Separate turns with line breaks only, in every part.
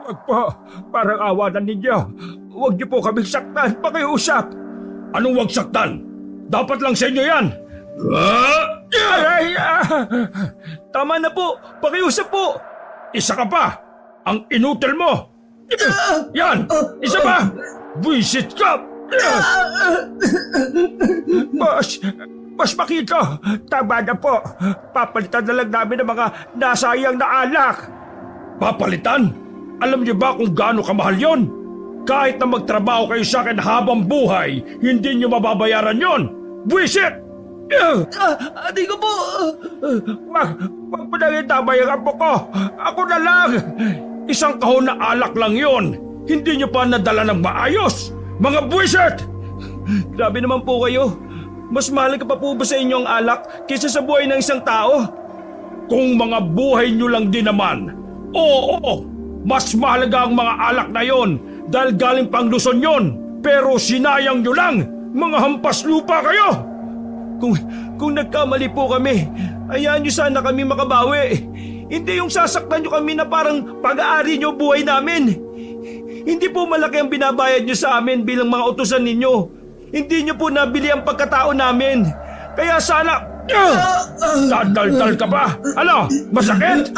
Wag po, parang awa na ninyo. Huwag niyo po kaming saktan, pakiusap.
Anong wag saktan? Dapat lang sa inyo yan!
Tama na po, pakiusap po.
Isa ka pa! Ang inutil mo! Yan! Isa pa! Buisit ka!
Boss Makito, tama na po. Papalitan na lang namin ng mga nasayang na alak.
Papalitan? Alam niyo ba kung gaano kamahal yon? Kahit na magtrabaho kayo sa akin habang buhay, hindi niyo mababayaran yon! Buisit!
Di ko po. Wag mo na itama yung apo ko. Ako na lang.
Isang kahon na alak lang yon! Hindi niyo pa nadala ng maayos! Mga buisit!
Grabe naman po kayo. Mas mahalaga pa po ba sa inyo ang alak kaysa sa buhay ng isang tao?
Kung mga buhay niyo lang din naman, oo, mas mahalaga ang mga alak na yon dahil galing pang Luzon yon. Pero sinayang niyo lang, mga hampas lupa kayo!
Kung nagkamali po kami, hayaan niyo sana kami makabawi. Hindi yung sasaktan niyo kami na parang pag-aari niyo buhay namin. Hindi po malaki ang binabayad niyo sa amin bilang mga utusan ninyo. Hindi niyo po nabili ang pagkatao namin. Kaya sana...
Dadaldal ka pa? Ano? Masakit?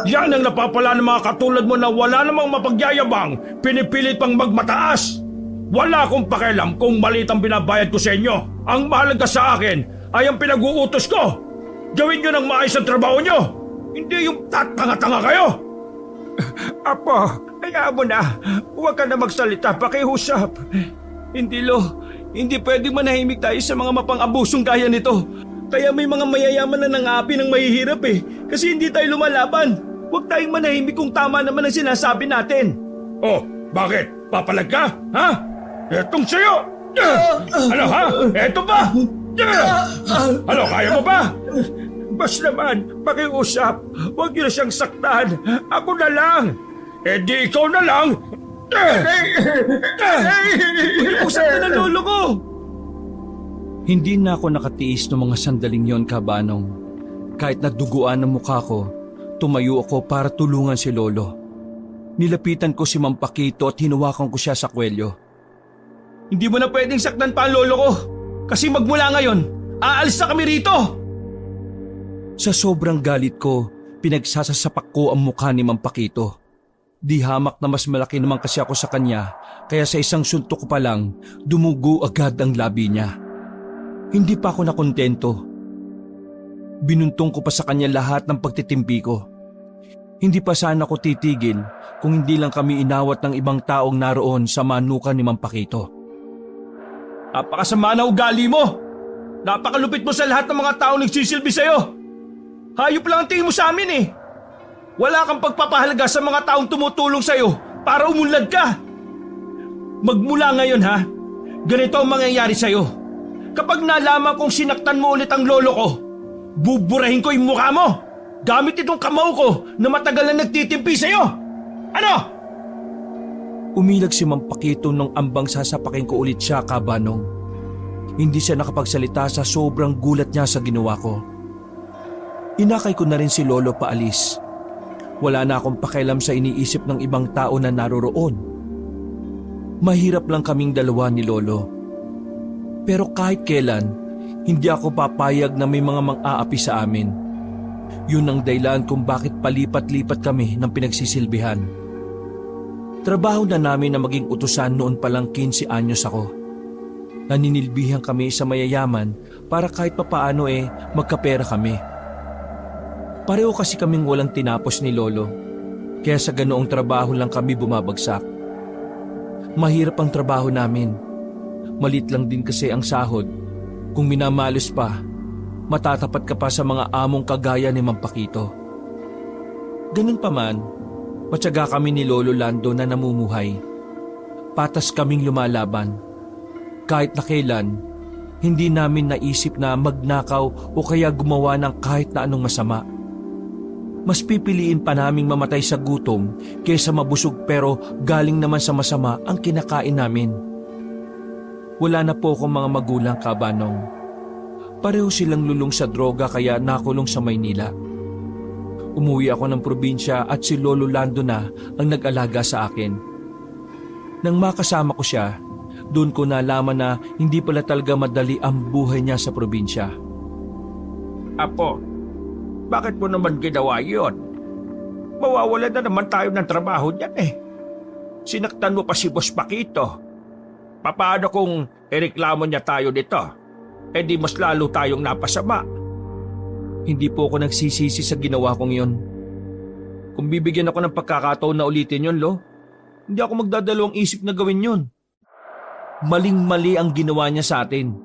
Yan ang napapala ng mga katulad mo na wala namang mapagyayabang, pinipilit pang magmataas. Wala akong pakialam kung maliit ang binabayad ko sa inyo. Ang mahalaga sa akin ay ang pinag-uutos ko. Gawin nyo ng maayos ang trabaho nyo. Hindi yung tatanga-tanga kayo.
Apo, hayaan mo na. Huwag ka na magsalita, pakiusap. Hindi pwedeng manahimik tayo sa mga mapang-abusong gaya nito. Kaya may mga mayayaman na nangapi ng mahihirap Kasi hindi tayo lumalaban. Huwag tayong manahimik kung tama naman ang sinasabi natin.
Oh, bakit? Papalag ka? Ha? Etong sa'yo! Ano ha? Eto ba? Ano, kaya mo ba?
Bas naman, pakiusap. Huwag niyo na siyang saktan. Ako na lang.
Eh di ikaw na lang!
Usap na ng lolo ko!
Hindi na ako nakatiis ng mga sandaling yon, Kabanong. Kahit naduguan ang mukha ko, tumayo ako para tulungan si Lolo. Nilapitan ko si Mang Pakito at hinawakan ko siya sa kwelyo.
Hindi mo na pwedeng saktan pa ang lolo ko. Kasi magmula ngayon, aalis na kami rito!
Sa sobrang galit ko, pinagsasasapak ko ang mukha ni Mang Pakito. Di hamak na mas malaki naman kasi ako sa kanya, kaya sa isang suntok ko pa lang, dumugo agad ang labi niya. Hindi pa ako nakontento. Binuntong ko pa sa kanya lahat ng pagtitimpi ko. Hindi pa sana ako titigil kung hindi lang kami inawat ng ibang taong naroon sa manukan ni Mang Pakito.
Napakasama na ugali mo! Napakalupit mo sa lahat ng mga taong nagsisilbi sa'yo! Hayop lang ang tingin mo sa amin Wala kang pagpapahalaga sa mga taong tumutulong sa'yo para umunlad ka! Magmula ngayon ganito ang mangyayari sa'yo. Kapag nalaman kong sinaktan mo ulit ang lolo ko, buburahin ko yung mukha mo! Gamit itong kamao ko na matagal na nagtitimpi sa'yo! Ano?
Umilag si Mang Pakito nung ambang sasapakin ko ulit siya, Kabanong. Hindi siya nakapagsalita sa sobrang gulat niya sa ginawa ko. Inakay ko na rin si Lolo paalis. Wala na akong pakialam sa iniisip ng ibang tao na naroroon. Mahirap lang kaming dalawa ni Lolo. Pero kahit kailan, hindi ako papayag na may mga mang-aapi sa amin. Yun ang dahilan kung bakit palipat-lipat kami ng pinagsisilbihan. Trabaho na namin na maging utusan noon palang 15 anyos ako. Naninilbihan kami sa mayayaman para kahit papaano magkapera kami. Pareho kasi kaming walang tinapos ni Lolo, kaya sa ganoong trabaho lang kami bumabagsak. Mahirap ang trabaho namin. Malit lang din kasi ang sahod. Kung minamalos pa, matatapat ka pa sa mga among kagaya ni Mang Pakito. Ganun pa man, matyaga kami ni Lolo Lando na namumuhay. Patas kaming lumalaban. Kahit na kailan, hindi namin naisip na magnakaw o kaya gumawa ng kahit na anong masama. Mas pipiliin pa naming mamatay sa gutom kaysa mabusog pero galing naman sa masama ang kinakain namin. Wala na po akong mga magulang, Kabanong. Pareho silang lulong sa droga kaya nakulong sa Maynila. Umuwi ako ng probinsya at si Lolo Lando na ang nag-alaga sa akin. Nang makasama ko siya, doon ko nalaman na hindi pala talaga madali ang buhay niya sa probinsya.
Apo, bakit mo naman ginawa yun? Mawawala na naman tayo ng trabaho niyan eh. Sinaktan mo pa si Boss Paquito. Paano kung ireklamo niya tayo dito? Eh di mas lalo tayong napasama.
Hindi po ako nagsisisi sa ginawa kong yon. Kung bibigyan ako ng pagkakataon na ulitin yon, Lo, hindi ako magdadalawang isip na gawin yon. Maling-mali ang ginawa niya sa atin.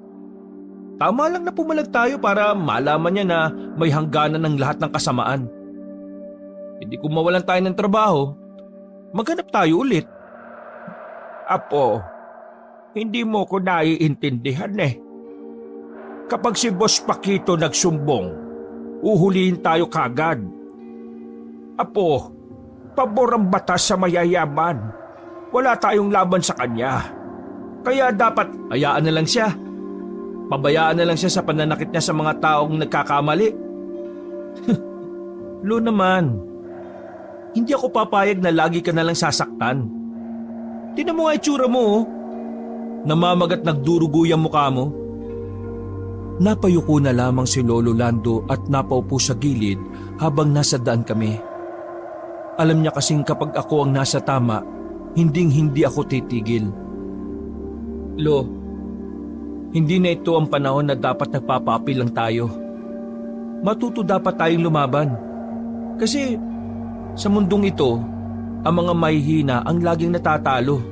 Tama lang na pumalag tayo para malaman niya na may hangganan ng lahat ng kasamaan. Hindi kung mawalan tayo ng trabaho, maghanap tayo ulit.
Apo, hindi mo ko naiintindihan eh. Kapag si Boss Paquito nagsumbong, uhulihin tayo kagad. Apo, pabor ang batas sa mayayaman. Wala tayong laban sa kanya. Kaya dapat
Hayaan na lang siya. Pabayaan na lang siya sa pananakit niya sa mga taong nagkakamali. Lo naman, hindi ako papayag na lagi ka na lang sasaktan. Tingnan mo nga itsura mo, oh. Namamagat nagdurugo yung mukha mo. Napayuko na lamang si Lolo Lando at napaupo sa gilid habang nasa daan kami. Alam niya kasing kapag ako ang nasa tama, hindi ako titigil. Lo, hindi na ito ang panahon na dapat nagpapapil lang tayo. Matuto dapat tayong lumaban. Kasi sa mundong ito, ang mga mahihina ang laging natatalo.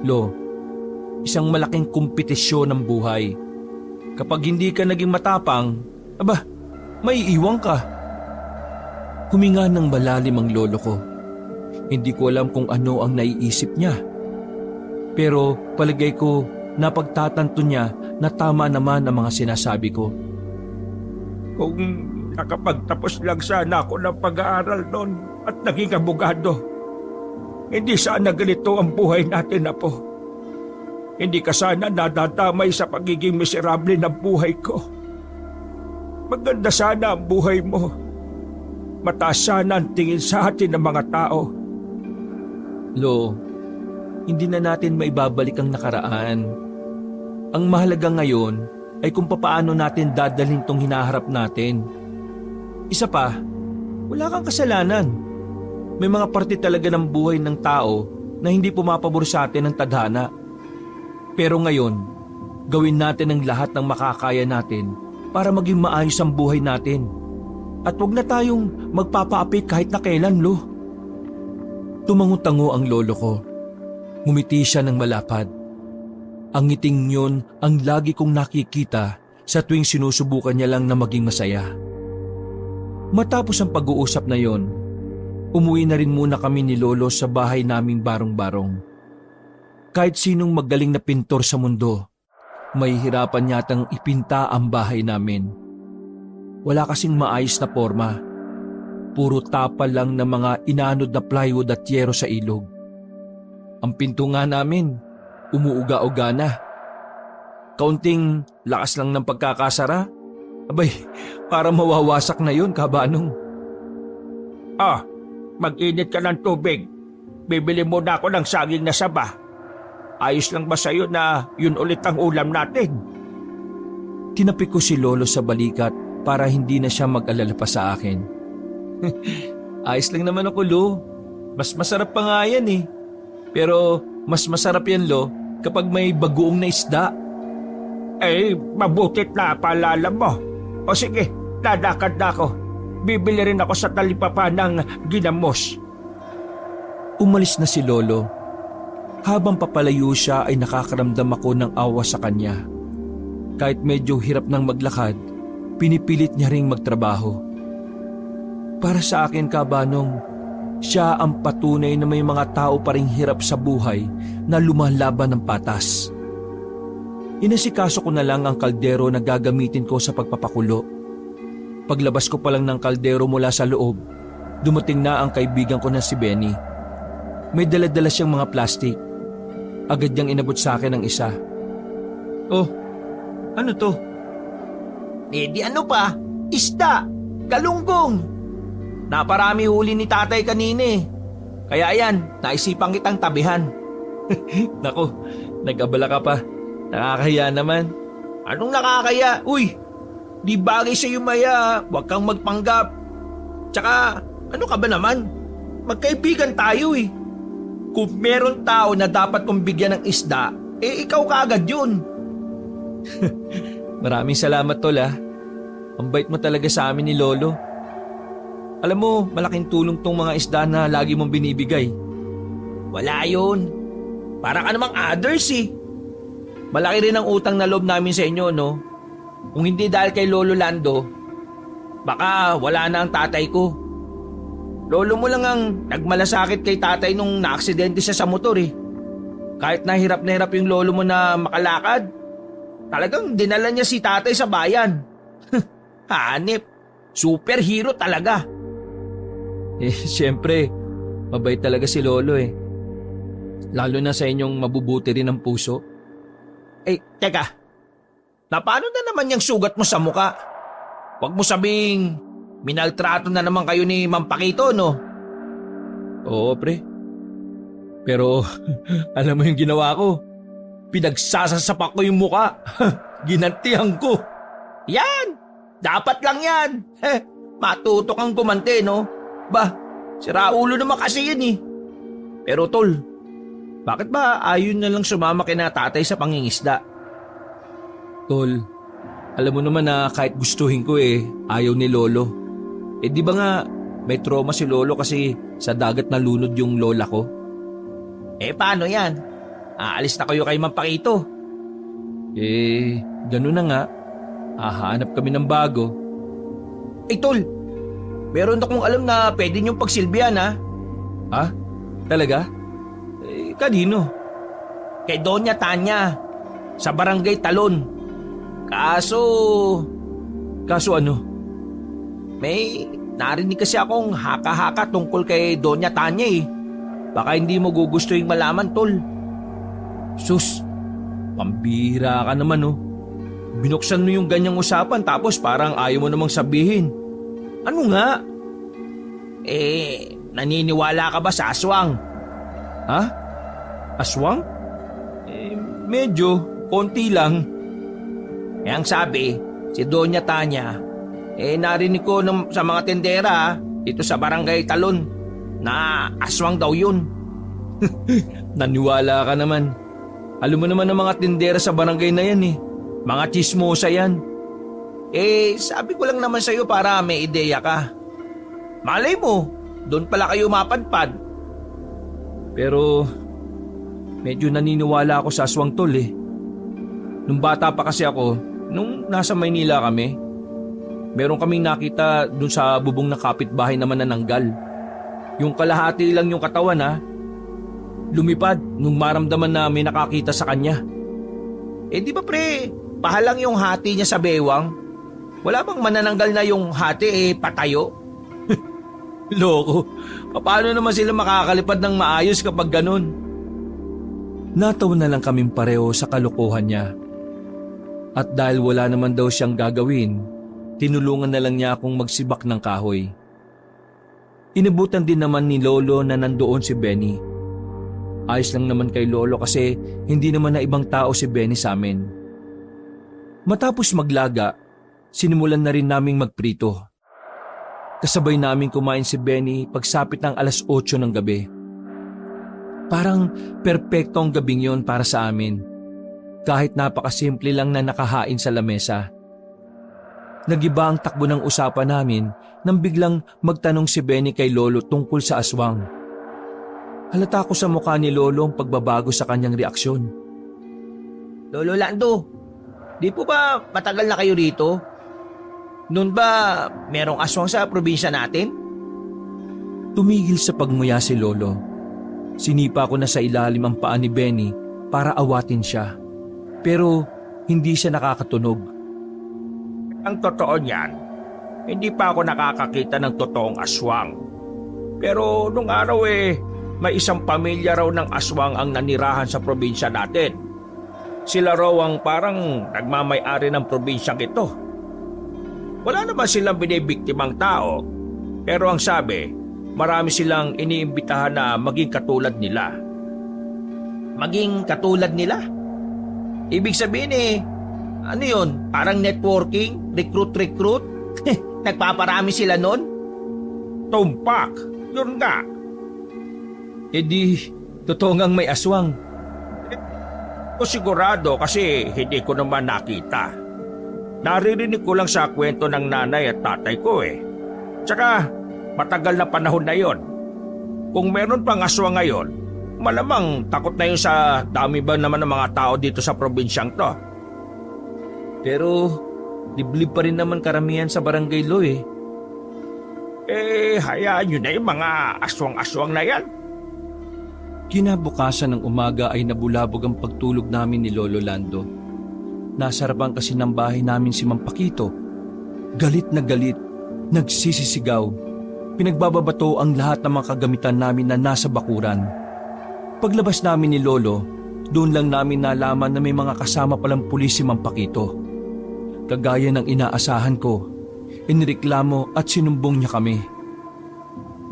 Lo, isang malaking kompetisyon ng buhay. Kapag hindi ka naging matapang, may iiwang ka. Huminga ng malalim ang lolo ko. Hindi ko alam kung ano ang naiisip niya. Pero palagay ko, napagtatanto niya na tama naman ang mga sinasabi ko.
kung nakapagtapos lang sana ako ng pag-aaral noon at naging abogado, hindi sana ganito ang buhay natin, Apo. Hindi ka sana nadadamay sa pagiging miserable ng buhay ko. Maganda sana ang buhay mo. Mataas sana ang tingin sa atin ng mga tao.
Lo, hindi na natin maibabalik ang nakaraan. Ang mahalaga ngayon ay kung papaano natin dadalhin tong hinaharap natin. Isa pa, wala kang kasalanan. May mga parte talaga ng buhay ng tao na hindi pumapabor sa atin ng tadhana. Pero ngayon, gawin natin ang lahat ng makakaya natin para maging maayos ang buhay natin. At huwag na tayong magpapaapi kahit na kailan, Lo. Tumango-tango ang lolo ko. Ngumiti siya ng malapad. Ang ngiting yun ang lagi kong nakikita sa tuwing sinusubukan niya lang na maging masaya. Matapos ang pag-uusap na yon, umuwi na rin muna kami ni Lolo sa bahay naming barong-barong. Kahit sinong magaling na pintor sa mundo, may hirapan yatang ipinta ang bahay namin. Wala kasing maayos na forma. Puro tapal lang ng mga inanod na plywood at yero sa ilog. Ang pinto nga namin, umuuga-uga na. Kaunting lakas lang ng pagkakasara. Para mawawasak na yun, kabanong.
Mag-init ka ng tubig. Bibili muna ako ng saging na saba. Ayos lang ba sa'yo na yun ulit ang ulam natin?
Tinapik ko si Lolo sa balikat para hindi na siya mag-alala pa sa akin. Ayos lang naman ako, Lo. Mas masarap pa nga yan eh. Pero mas masarap yan, Lo, kapag may bagoong na isda.
Mabutit na paalala mo. O sige, lalakad na ako. Bibili rin ako sa talipapa ng ginamos.
Umalis na si Lolo. Habang papalayo siya ay nakakaramdam ako ng awa sa kanya. Kahit medyo hirap ng maglakad, pinipilit niya ring magtrabaho. Para sa akin, kabanong, siya ang patunay na may mga tao pa ring hirap sa buhay na lumalaban ng patas. Inasikaso ko na lang ang kaldero na gagamitin ko sa pagpapakulo. Paglabas ko pa lang ng kaldero mula sa loob, dumating na ang kaibigan ko na si Benny. May dala-dala siyang mga plastik. Agad niyang inabot sa akin ang isa. Oh, ano to?
Di ano pa? Isda! Galunggong! Naparami huli ni tatay kanina eh. Kaya yan, naisipan kitang tabihan.
Nako, nag-abala ka pa. Nakakahiya naman.
Anong nakakaya? Uy, di bagay sa'yo Maya, huwag kang magpanggap. Tsaka, ano ka ba naman? Magkaibigan tayo eh. Kung meron tao na dapat kong bigyan ng isda, ikaw kaagad yun.
Maraming salamat tol ah. Ang bait mo talaga sa amin ni Lolo. Alam mo, malaking tulong tong mga isda na lagi mong binibigay.
Wala yun. Para ka namang others eh. Malaki rin ang utang na loob namin sa inyo, no? Kung hindi dahil kay Lolo Lando, baka wala na ang tatay ko. Lolo mo lang ang nagmalasakit kay tatay nung naaksidente siya sa motor eh. Kahit na hirap yung lolo mo na makalakad, talagang dinala niya si tatay sa bayan. Hanip, superhero talaga.
Siyempre, mabait talaga si Lolo eh. Lalo na sa inyong mabubuti rin ang puso.
Teka, paano na naman yung sugat mo sa muka? Huwag mo sabing minaltrato na naman kayo ni Mang Pakito, no?
Oo, pre. Pero, alam mo yung ginawa ko?
Pinagsasasapak ko yung muka. Ginantihan ko. Yan! Dapat lang yan. Matuto kang gumante, no? Siraulo naman kasi yan eh. Pero tol, bakit ba ayon na lang sumama kina tatay sa pangingisda?
Tol, alam mo naman na kahit gustuhin ko ayaw ni Lolo. Di ba nga may trauma si Lolo kasi sa dagat nalunod yung lola ko?
Paano yan? Aalis na kayo kay Mang Pakito.
Ganun na nga. Hahanap kami ng bago.
Tol, meron akong alam na pwede niyong pagsilbihan ha.
Ha? Talaga? Kanino?
Kay Doña Tanya, sa Barangay Talon. Kaso
ano?
May narinig kasi akong haka-haka tungkol kay Doña Tanya eh. Baka hindi mo gugustuhin malaman, tol.
Sus, pambihira ka naman oh. Binuksan mo yung ganyang usapan tapos parang ayaw mo namang sabihin.
Ano nga? Naniniwala ka ba sa aswang?
Ha? Aswang? Medyo, konti lang.
Ang sabi, si Doña Tanya, narinig ko sa mga tendera dito sa Barangay Talon na aswang daw yun.
Naniwala ka naman. Alam mo naman ang mga tindera sa barangay na yan eh. Mga chismosa yan.
Sabi ko lang naman sa'yo para may ideya ka. Malay mo, doon pala kayo mapadpad.
Pero, medyo naniniwala ako sa aswang tol eh. Nung bata pa kasi ako, nung nasa Maynila kami, meron kaming nakita dun sa bubong ng kapitbahay naman na nanggal. Yung kalahati lang yung katawan ha. Lumipad nung maramdaman na may nakakita sa kanya.
Di ba pre, pahalang yung hati niya sa bewang? Wala bang manananggal na yung hati patayo?
Loko, paano naman sila makakalipad ng maayos kapag ganun? Natawa na lang kaming pareho sa kalokohan niya. At dahil wala naman daw siyang gagawin, tinulungan na lang niya akong magsibak ng kahoy. Inabutan din naman ni Lolo na nandoon si Benny. Ayos lang naman kay Lolo kasi hindi naman na ibang tao si Benny sa amin. Matapos maglaga, sinimulan na rin naming magprito. Kasabay namin kumain si Benny pagsapit ng 8:00 ng gabi. Parang perpekto ang gabing yon para sa amin. Kahit napakasimple lang na nakahain sa lamesa. Nagiba ang takbo ng usapan namin nang biglang magtanong si Benny kay Lolo tungkol sa aswang. Halata ko sa mukha ni Lolo ang pagbabago sa kanyang reaksyon.
Lolo Lando, di po ba matagal na kayo rito? Noon ba merong aswang sa probinsya natin?
Tumigil sa pagmuya si Lolo. Sinipa ko na sa ilalim ang paa ni Benny para awatin siya. Pero hindi siya nakakatunog.
Ang totoo niyan, hindi pa ako nakakakita ng totoong aswang. Pero nung araw may isang pamilya raw ng aswang ang nanirahan sa probinsya natin. Sila raw ang parang nagmamay-ari ng probinsyang ito. Wala naman silang binibiktimang tao, Pero ang sabi, marami silang iniimbitahan na maging katulad nila. Maging katulad nila? Ibig sabihin ano yun? Parang networking? Recruit? Nagpaparami sila nun?
Tumpak, yun nga.
Totoo ngang may aswang.
O sigurado kasi hindi ko naman nakita. Naririnig ko lang sa kwento ng nanay at tatay ko Tsaka matagal na panahon na yon. Kung meron pang aswang ngayon, malamang takot na yun sa dami ba naman ng mga tao dito sa probinsyang to.
Pero liblib pa rin naman karamihan sa barangay Lo
Hayaan nyo na yung mga aswang-aswang na yan.
Kinabukasan ng umaga ay nabulabog ang pagtulog namin ni Lolo Lando. Nasa harapan kasi ng bahay namin si Mang Pakito. Galit na galit, nagsisisigaw. Pinagbababato ang lahat ng mga kagamitan namin na nasa bakuran. Paglabas namin ni Lolo, doon lang namin nalaman na may mga kasama palang pulis si Mang Pakito. Kagaya ng inaasahan ko, inireklamo at sinumbong niya kami.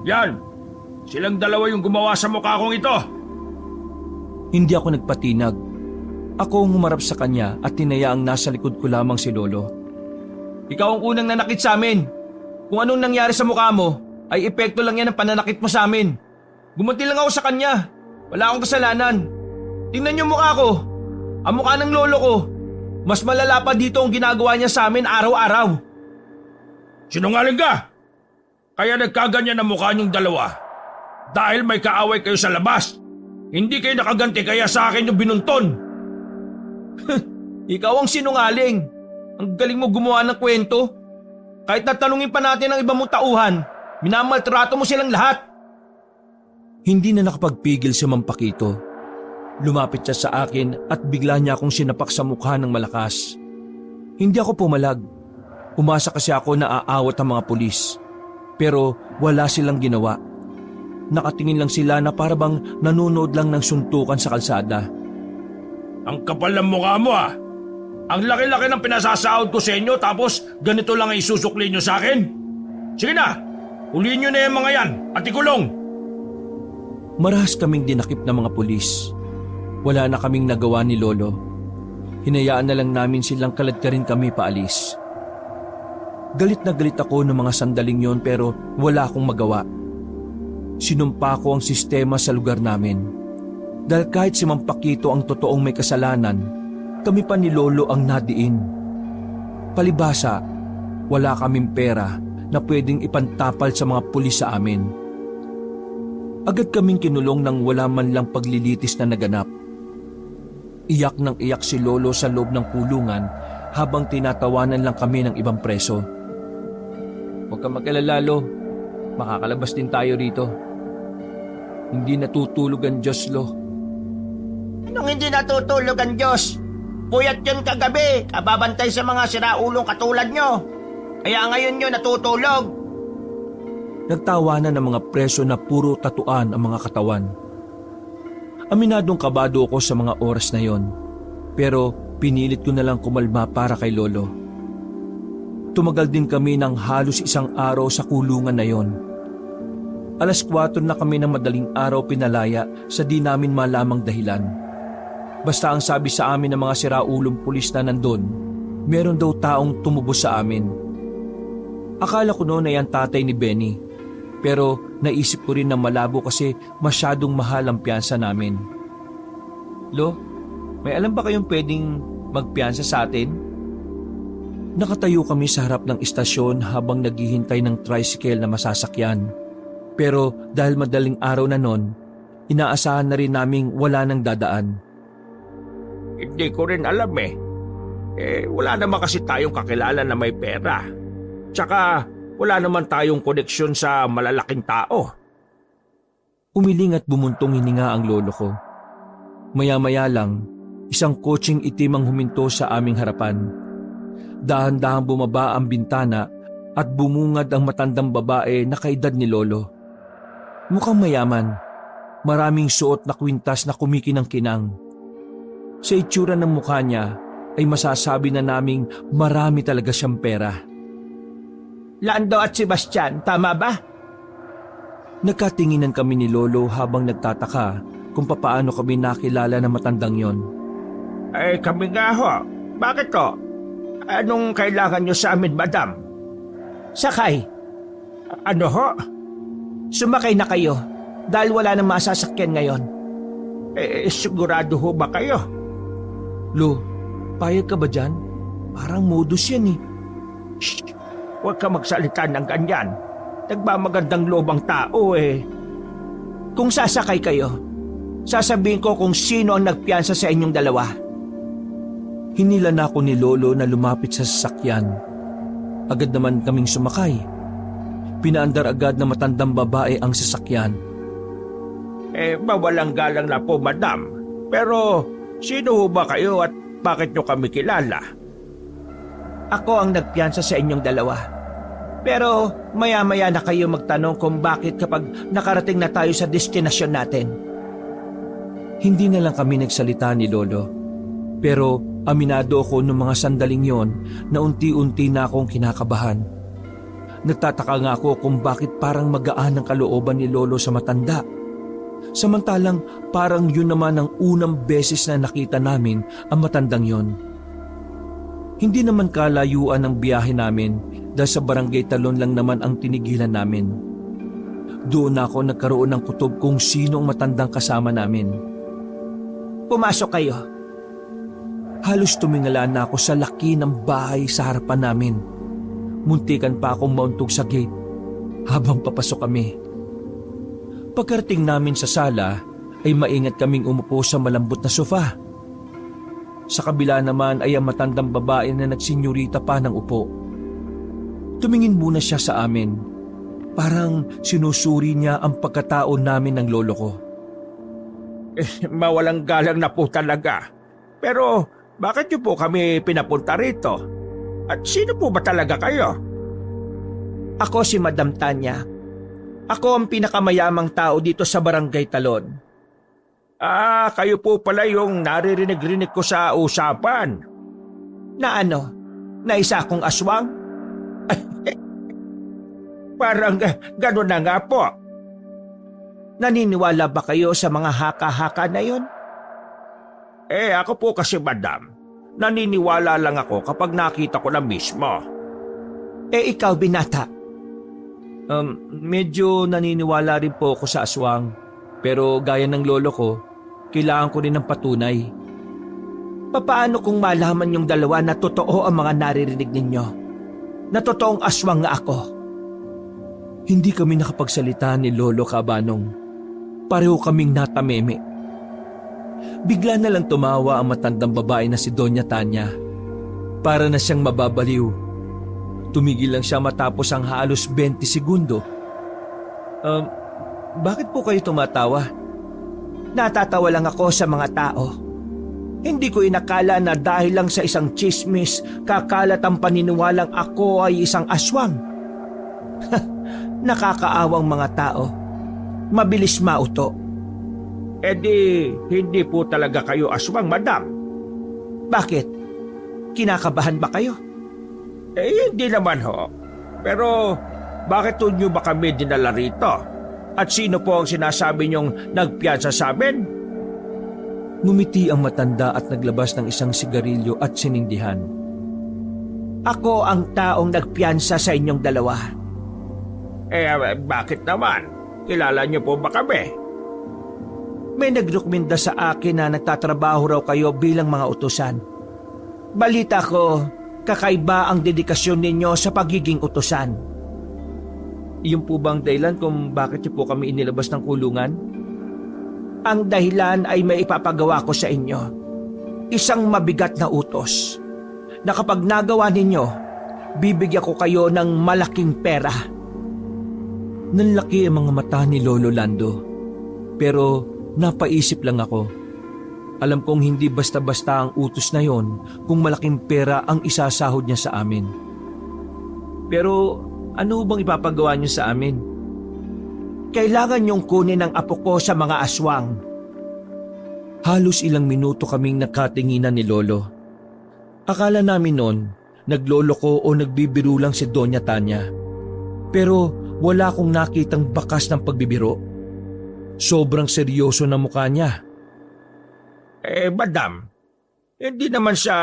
Yan! Silang dalawa yung gumawa sa mukha kong ito.
Hindi ako nagpatinag. Ako ang humarap sa kanya at tinayaang nasa likod ko lamang si Lolo.
Ikaw ang unang nanakit sa amin. Kung anong nangyari sa mukha mo, ay epekto lang yan ng pananakit mo sa amin. Gumunti lang ako sa kanya. Wala akong kasalanan. Tingnan niyo mukha ko. Ang mukha ng lolo ko. Mas malala pa dito ang ginagawa niya sa amin araw-araw.
Sinungaling ka! Kaya nagkaganyan ang mukha niyong dalawa. Dahil may kaaway kayo sa labas. Hindi kayo nakaganti kaya sa akin yung binunton.
Ikaw ang sinungaling. Ang galing mo gumawa ng kwento. Kahit natanungin pa natin ang ibang mong tauhan, minamaltrato mo silang lahat.
Hindi na nakapagpigil si Mang Pakito. Lumapit siya sa akin at bigla niya akong sinapak sa mukha ng malakas. Hindi ako pumalag. Umasa kasi ako na aawat ang mga pulis. Pero wala silang ginawa. Nakatingin lang sila na parabang nanonood lang ng suntukan sa kalsada.
Ang kapal ng mukha mo Ang laki-laki ng pinasasahod ko sa inyo tapos ganito lang ang isusukli nyo sa akin? Sige na, huliin nyo na yung mga yan at ikulong.
Marahas kaming dinakip ng mga pulis. Wala na kaming nagawa ni Lolo. Hinayaan na lang namin silang kaladkarin kami paalis. Galit na galit ako ng mga sandaling yon pero wala akong magawa. Sinumpa ko ang sistema sa lugar namin. Dahil kahit si Mang Pakito ang totoong may kasalanan, kami pa ni Lolo ang nadiin. Palibhasa, wala kaming pera na pwedeng ipantapal sa mga pulis sa amin. Agad kaming kinulong nang wala man lang paglilitis na naganap. Iyak nang iyak si Lolo sa loob ng kulungan habang tinatawanan lang kami ng ibang preso. Huwag kang mag-alala, Lo. Makakalabas din tayo rito. Hindi natutulog ang Diyos, Lo.
Anong hindi natutulog ang Diyos? Puyat yun kagabi, kababantay sa mga siraulong katulad nyo. Kaya ngayon nyo natutulog.
Nagtawanan ng mga preso na puro tatuan ang mga katawan. Aminadong kabado ako sa mga oras na yon. Pero pinilit ko na lang kumalma para kay Lolo. Tumagal din kami ng halos isang araw sa kulungan na yon. 4:00 na kami ng madaling araw pinalaya sa di namin malamang dahilan. Basta ang sabi sa amin ng mga siraulong pulis na nandun, meron daw taong tumubos sa amin. Akala ko noon ay ang tatay ni Benny, pero naisip ko rin na malabo kasi masyadong mahal ang piyansa namin. Lo, may alam ba kayong pwedeng magpiyansa sa atin? Nakatayo kami sa harap ng istasyon habang naghihintay ng tricycle na masasakyan. Pero dahil madaling araw na noon, inaasahan na rin naming wala nang dadaan.
Hindi ko rin alam wala naman kasi tayong kakilala na may pera. Tsaka wala naman tayong koneksyon sa malalaking tao.
Umiling at bumuntong hininga ang lolo ko. Maya-maya lang, isang kotseng itim ang huminto sa aming harapan. Dahan-dahang bumaba ang bintana at bumungad ang matandang babae na kaedad ni Lolo. Mukhang mayaman, maraming suot na kwintas na kumikinang-kinang. Sa itsura ng mukha niya ay masasabi na naming marami talaga siyang pera.
Lando at Sebastian, tama ba?
Nagkatinginan kami ni Lolo habang nagtataka kung papaano kami nakilala ng matandang yon.
Kami nga ho. Bakit ho? Anong kailangan nyo sa amin, madam?
Sakay,
Ano ho?
sumakay na kayo dahil wala nang masasakyan ngayon.
Sigurado ho ba kayo?
Lo, payag ka ba dyan? Parang modus yan eh.
Shh! Huwag ka magsalita ng ganyan. Nagmamagandang loob ang tao eh.
Kung sasakay kayo, sasabihin ko kung sino ang nagpiyansa sa inyong dalawa.
Hinilan ako ni Lolo na lumapit sa sasakyan. Agad naman kaming sumakay. Pinaandar agad na matandang babae ang sasakyan.
Mawalang galang na po, madam. Pero sino ho ba kayo at bakit nyo kami kilala?
Ako ang nagpiyansa sa inyong dalawa. Pero maya-maya na kayo magtanong kung bakit kapag nakarating na tayo sa destinasyon natin.
Hindi na lang kami nagsalita ni Lolo. Pero aminado ako noong mga sandaling yon na unti-unti na akong kinakabahan. Nagtataka nga ako kung bakit parang magaan ang kalooban ni Lolo sa matanda. Samantalang parang yun naman ang unang beses na nakita namin ang matandang yon. Hindi naman kalayuan ang biyahe namin dahil sa barangay Talon lang naman ang tinigilan namin. Doon ako nagkaroon ng kutob kung sino ang matandang kasama namin.
Pumasok kayo.
Halos tumingala na ako sa laki ng bahay sa harapan namin. Muntikan pa akong mauntog sa gate habang papasok kami. Pagkarating namin sa sala ay maingat kaming umupo sa malambot na sofa. Sa kabila naman ay ang matandang babae na nagsinyorita pa ng upo. Tumingin muna siya sa amin. Parang sinusuri niya ang pagkatao namin ng lolo ko.
Mawalang galang na po talaga. Pero bakit nyo po kami pinapunta rito? At sino po ba talaga kayo?
Ako si Madam Tanya. Ako ang pinakamayamang tao dito sa Barangay Talon.
Kayo po pala yung naririnig-rinig ko sa usapan.
Na ano? Na isa akong aswang?
Parang gano'n na nga po.
Naniniwala ba kayo sa mga haka-haka na yon?
Ako po kasi, madam, naniniwala lang ako kapag nakita ko na mismo.
Ikaw, binata.
Medyo naniniwala rin po ako sa aswang. Pero gaya ng lolo ko, kailangan ko rin ng patunay.
Papaano kung malaman yung dalawa na totoo ang mga naririnig ninyo? Na totoong aswang nga ako?
Hindi kami nakapagsalita ni Lolo Cabanong. Pareho kaming natameme. Bigla na lang tumawa ang matandang babae na si Doña Tanya. Para na siyang mababaliw. Tumigil lang siya matapos ang halos 20 segundo. Bakit po kayo tumatawa?
Natatawa lang ako sa mga tao. Hindi ko inakala na dahil lang sa isang tsismis, kakalat ang paniniwalang ako ay isang aswang. Nakakaawang mga tao. Mabilis mauto.
Hindi po talaga kayo aswang, madam.
Bakit? Kinakabahan ba kayo?
Hindi naman ho. Pero bakit nyo ba kami dinala rito? At sino po ang sinasabi nyong nagpiyansa sa amin?
Ngumiti ang matanda at naglabas ng isang sigarilyo at sinindihan.
Ako ang taong nagpiyansa sa inyong dalawa.
Bakit naman? Kilala nyo po ba kami?
May nagrekomenda sa akin na nagtatrabaho raw kayo bilang mga utusan. Balita ko, kakaiba ang dedikasyon ninyo sa pagiging utusan.
Iyon po bang dahilan kung bakit niyo po kami inilabas ng kulungan?
Ang dahilan ay may ipapagawa ko sa inyo. Isang mabigat na utos. Na kapag nagawa ninyo, bibigyan ko kayo ng malaking pera.
Nanlaki ang mga mata ni Lolo Lando. Pero napaisip lang ako. Alam kong hindi basta-basta ang utos na yon kung malaking pera ang isasahod niya sa amin. Pero ano bang ipapagawa niyo sa amin?
Kailangan niyong kunin ang apo ko sa mga aswang.
Halos ilang minuto kaming nakatinginan ni Lolo. Akala namin noon, naglolo ko o nagbibiro lang si Doña Tanya. Pero wala akong nakitang bakas ng pagbibiro. Sobrang seryoso na mukha niya.
Madam, hindi naman sa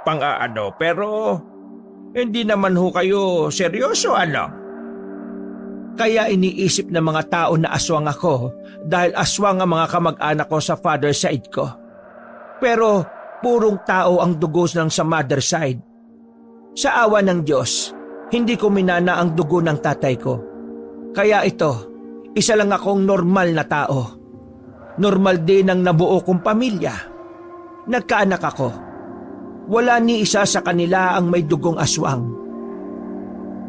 pang-aano, pero hindi naman ho kayo seryoso, ano?
Kaya iniisip ng mga tao na aswang ako dahil aswang ang mga kamag-anak ko sa father side ko. Pero purong tao ang dugos ng sa mother side. Sa awa ng Diyos, hindi ko minana ang dugo ng tatay ko. Kaya ito, isa lang akong normal na tao. Normal din ang nabuo kong pamilya. Nagkaanak ako. Wala ni isa sa kanila ang may dugong aswang.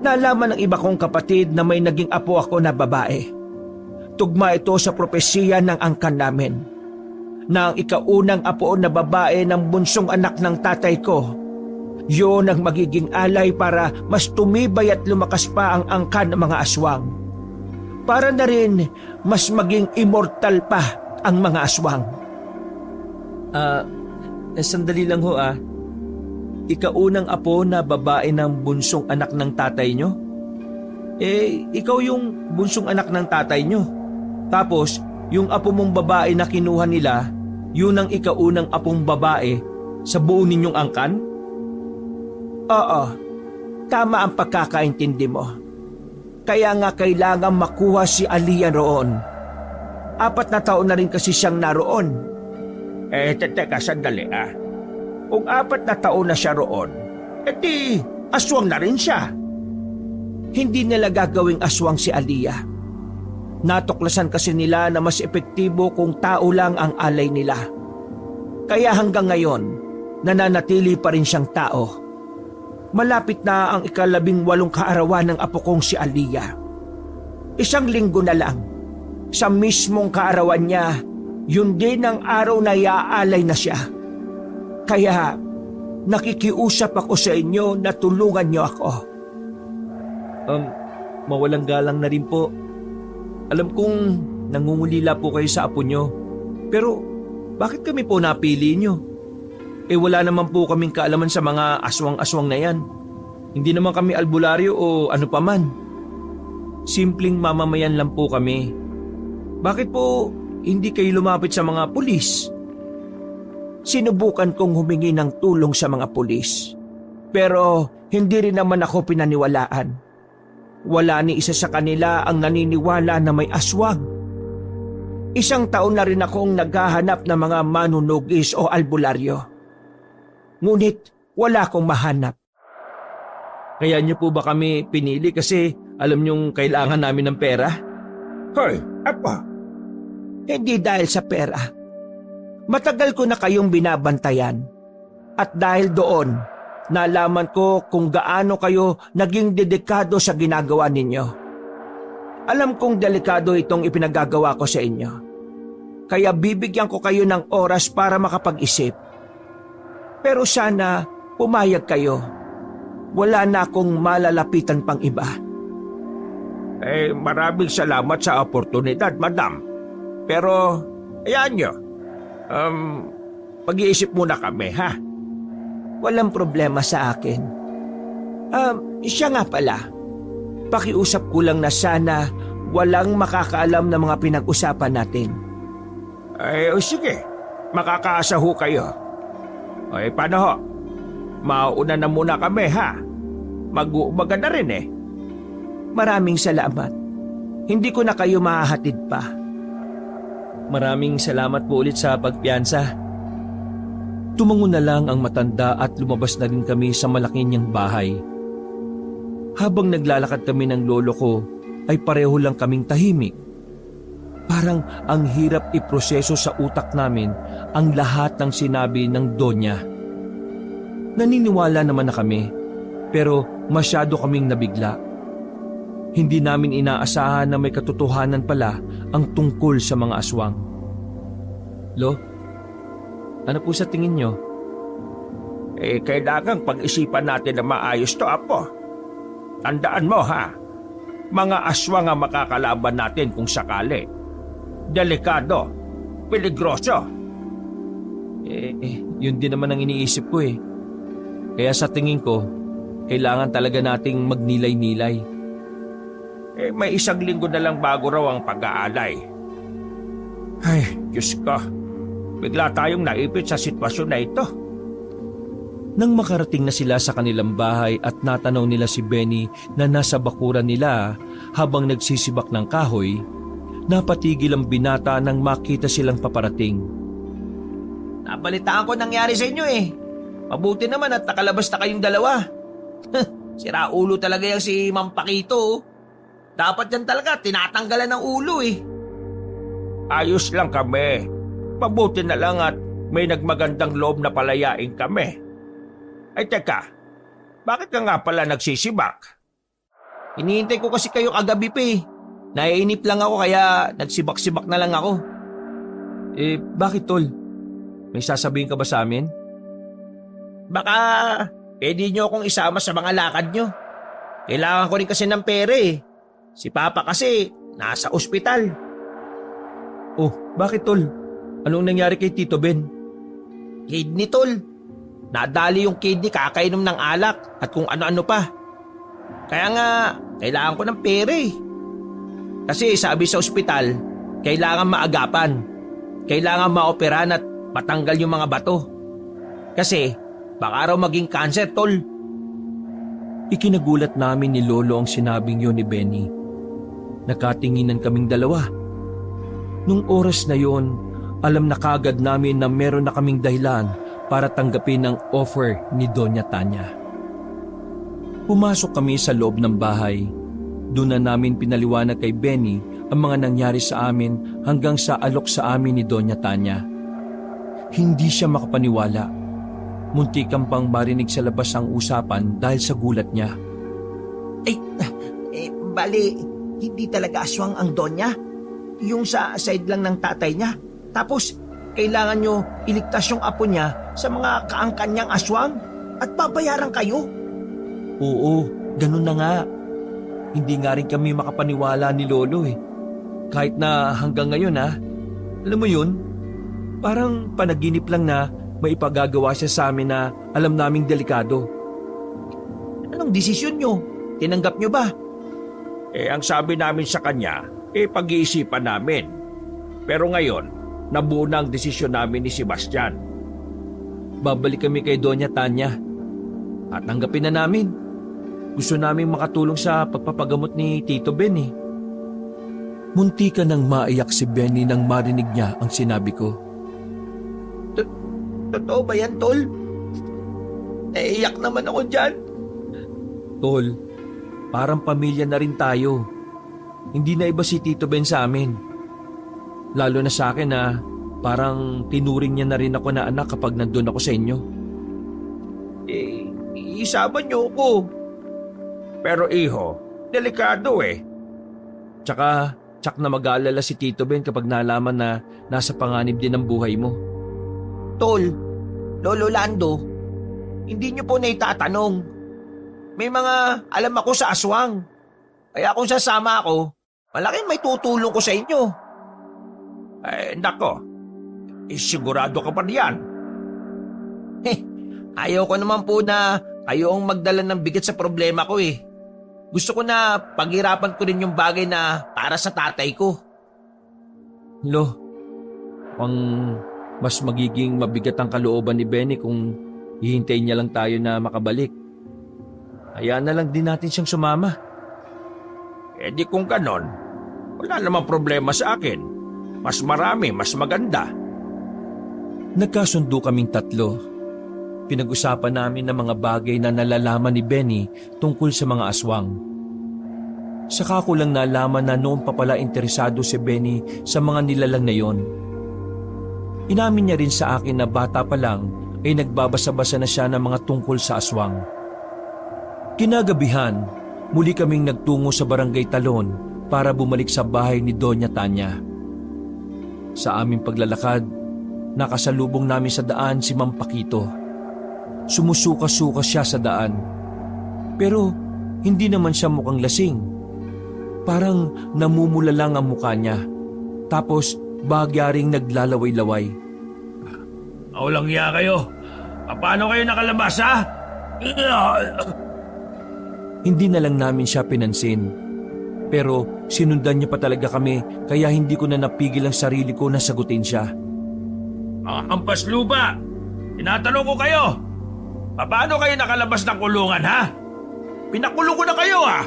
Nalaman ng iba kong kapatid na may naging apo ako na babae. Tugma ito sa propesiya ng angkan namin, na ang ikaunang apo na babae ng bunsong anak ng tatay ko, yun ang magiging alay para mas tumibay at lumakas pa ang angkan ng mga aswang. Para na rin mas maging immortal pa ang mga aswang.
Sandali lang ho Ikaunang apo na babae ng bunsong anak ng tatay nyo? Ikaw yung bunsong anak ng tatay nyo. Tapos, yung apo mong babae na kinuha nila, yun ang ikaunang apong babae sa buo ninyong angkan?
Oo, tama ang pagkakaintindi mo. Kaya nga kailangan makuha si Aliyah roon. 4 na taon na rin kasi siyang naroon.
Teka, sandali Kung 4 na taon na siya roon, edi aswang na rin siya.
Hindi nila gagawing aswang si Aliyah. Natuklasan kasi nila na mas epektibo kung tao lang ang alay nila. Kaya hanggang ngayon, nananatili pa rin siyang tao. Malapit na ang 18 kaarawan ng apo kong si Aliyah. 1 linggo na lang. Sa mismong kaarawan niya, yun din ang araw na iaalay na siya. Kaya nakikiusap ako sa inyo na tulungan niyo ako.
Mawalang galang na rin po. Alam kong nangungulila po kayo sa apo nyo. Pero bakit kami po napili nyo? Wala naman po kaming kaalaman sa mga aswang-aswang na yan. Hindi naman kami albularyo o ano paman. Simpleng mamamayan lang po kami. Bakit po hindi kayo lumapit sa mga pulis?
Sinubukan kong humingi ng tulong sa mga pulis. Pero hindi rin naman ako pinaniwalaan. Wala ni isa sa kanila ang naniniwala na may aswang. 1 taon na rin akong naghahanap ng mga manunugis o albularyo. Ngunit wala akong mahanap.
Kaya niyo po ba kami pinili kasi alam niyong kailangan namin ng pera?
Hoy, apa?
Hindi dahil sa pera. Matagal ko na kayong binabantayan. At dahil doon, nalaman ko kung gaano kayo naging dedikado sa ginagawa ninyo. Alam kong delikado itong ipinagagawa ko sa inyo. Kaya bibigyan ko kayo ng oras para makapag-isip. Pero sana pumayag kayo. Wala na akong malalapitan pang iba.
Maraming salamat sa oportunidad, madam. Pero, ayan nyo. Pag-iisip muna kami, ha?
Walang problema sa akin. Siya nga pala. Pakiusap ko lang na sana walang makakaalam ng mga pinag-usapan natin.
Sige. Makakaasa ho kayo. Paano ho? Mauuna na muna kami, ha? Mag-uumaga na rin
Maraming salamat. Hindi ko na kayo mahahatid pa.
Maraming salamat po ulit sa pagpiyansa. Tumango na lang ang matanda at lumabas na rin kami sa malaki niyang bahay. Habang naglalakad kami ng lolo ko, ay pareho lang kaming tahimik. Parang ang hirap iproseso sa utak namin ang lahat ng sinabi ng donya. Naniniwala naman na kami, pero masyado kaming nabigla. Hindi namin inaasahan na may katotohanan pala ang tungkol sa mga aswang. Lo, ano po sa tingin nyo?
Kailangang pag-isipan natin na maayos to, apo. Tandaan mo, ha? Mga aswang ang makakalaban natin kung sakali. Delikado. Peligroso.
Yun din naman ang iniisip ko Kaya sa tingin ko, kailangan talaga nating magnilay-nilay.
May 1 linggo na lang bago raw ang pag-aalay. Ay, Diyos ko. Bigla tayong naipit sa sitwasyon na ito.
Nang makarating na sila sa kanilang bahay at natanaw nila si Benny na nasa bakuran nila habang nagsisibak ng kahoy, napatigil ang binata nang makita silang paparating.
Nabalitaan ko nangyari sa inyo eh. Mabuti naman at nakalabas na kayong dalawa. Sira ulo talaga yung si Mang Pakito. Oh. Dapat yan talaga, tinatanggalan ng ulo eh.
Ayos lang kami. Mabuti na lang at may nagmagandang loob na palayain kami. Ay teka, bakit ka nga pala nagsisibak?
Hinihintay ko kasi kayo kagabi pa eh. Naiinip lang ako kaya nagsibak-sibak na lang ako.
Bakit tol? May sasabihin ka ba sa amin?
Baka pwede nyo akong isama sa mga lakad nyo. Kailangan ko rin kasi ng pera eh. Si Papa kasi nasa ospital.
Oh, bakit tol? Anong nangyari kay Tito Ben?
Kidney tol. Nadali yung kidney kakainom ng alak at kung ano-ano pa. Kaya nga, kailangan ko ng pera eh. Kasi sabi sa ospital, kailangan maagapan. Kailangan maoperahan at matanggal yung mga bato. Kasi baka raw maging cancer tol.
Ikinagulat namin ni Lolo ang sinabing yun ni Benny. Nakatinginan kaming dalawa. Nung oras na yon, alam na kagad namin na meron na kaming dahilan para tanggapin ang offer ni Doña Tanya. Pumasok kami sa loob ng bahay. Doon na namin pinaliwanag kay Benny ang mga nangyari sa amin hanggang sa alok sa amin ni Doña Tanya. Hindi siya makapaniwala. Muntikan pang marinig sa labas ang usapan dahil sa gulat niya.
Bali, hindi talaga aswang ang Donya. Yung sa side lang ng tatay niya. Tapos, kailangan nyo iligtas yung apo niya sa mga kaangkan niyang aswang at babayaran kayo.
Oo, ganun na nga. Hindi nga rin kami makapaniwala ni Lolo eh. Kahit na hanggang ngayon alam mo yun, parang panaginip lang na may ipagagawa siya sa amin na alam naming delikado.
Anong desisyon nyo? Tinanggap nyo ba?
Ang sabi namin sa kanya, pag-iisipan namin. Pero ngayon, nabuo na ang desisyon namin ni Sebastian.
Babalik kami kay Doña Tanya at tanggapin na namin. Gusto naming makatulong sa pagpapagamot ni Tito Ben eh. Munti ka nang maiyak si Benny nang marinig niya ang sinabi ko.
Totoo ba yan, tol? Naiiyak naman ako dyan.
Tol, parang pamilya na rin tayo. Hindi na iba si Tito Ben sa amin. Lalo na sa akin na parang tinuring niya na rin ako na anak kapag nandun ako sa inyo.
Isama niyo ako.
Pero iho, delikado eh.
Tsaka, tsak na mag-aalala si Tito Ben kapag nalaman na nasa panganib din ang buhay mo.
Tol, Lolo Lando, hindi niyo po naitatanong. May mga alam ako sa aswang. Kaya kung sasama ako, malaking may tutulong ko sa inyo.
Nako, sigurado ka pa riyan.
Ayaw ko naman po na kayo ang magdala ng bigat sa problema ko eh. Gusto ko na paghirapan ko rin yung bagay na para sa tatay ko.
Lo, ang mas magiging mabigat ang kalooban ni Benny kung hihintayin niya lang tayo na makabalik. Hayaan na lang din natin siyang sumama.
Di kung ganon, wala namang problema sa akin. Mas marami, mas maganda.
Nagkasundo kaming tatlo. Pinag-usapan namin ng mga bagay na nalalaman ni Benny tungkol sa mga aswang. Saka ko lang nalaman na noon pa pala interesado si Benny sa mga nilalang na yon. Inamin niya rin sa akin na bata pa lang ay nagbabasa-basa na siya ng mga tungkol sa aswang. Kinagabihan, muli kaming nagtungo sa Barangay Talon para bumalik sa bahay ni Doña Tanya. Sa aming paglalakad, nakasalubong namin sa daan si Mang Pakito. Sumusuka-suka siya sa daan. Pero hindi naman siya mukhang lasing. Parang namumula lang ang mukha niya. Tapos bagyaring naglalaway-laway.
Walang iya kayo. Paano kayo nakalabas, ha?
Hindi na lang namin siya pinansin. Pero sinundan niya pa talaga kami kaya hindi ko na napigil ang sarili ko na sagutin siya.
Mga ampas lupa, tinatanong ko kayo, paano kayo nakalabas ng kulungan ha? Pinakulong ko na kayo ha?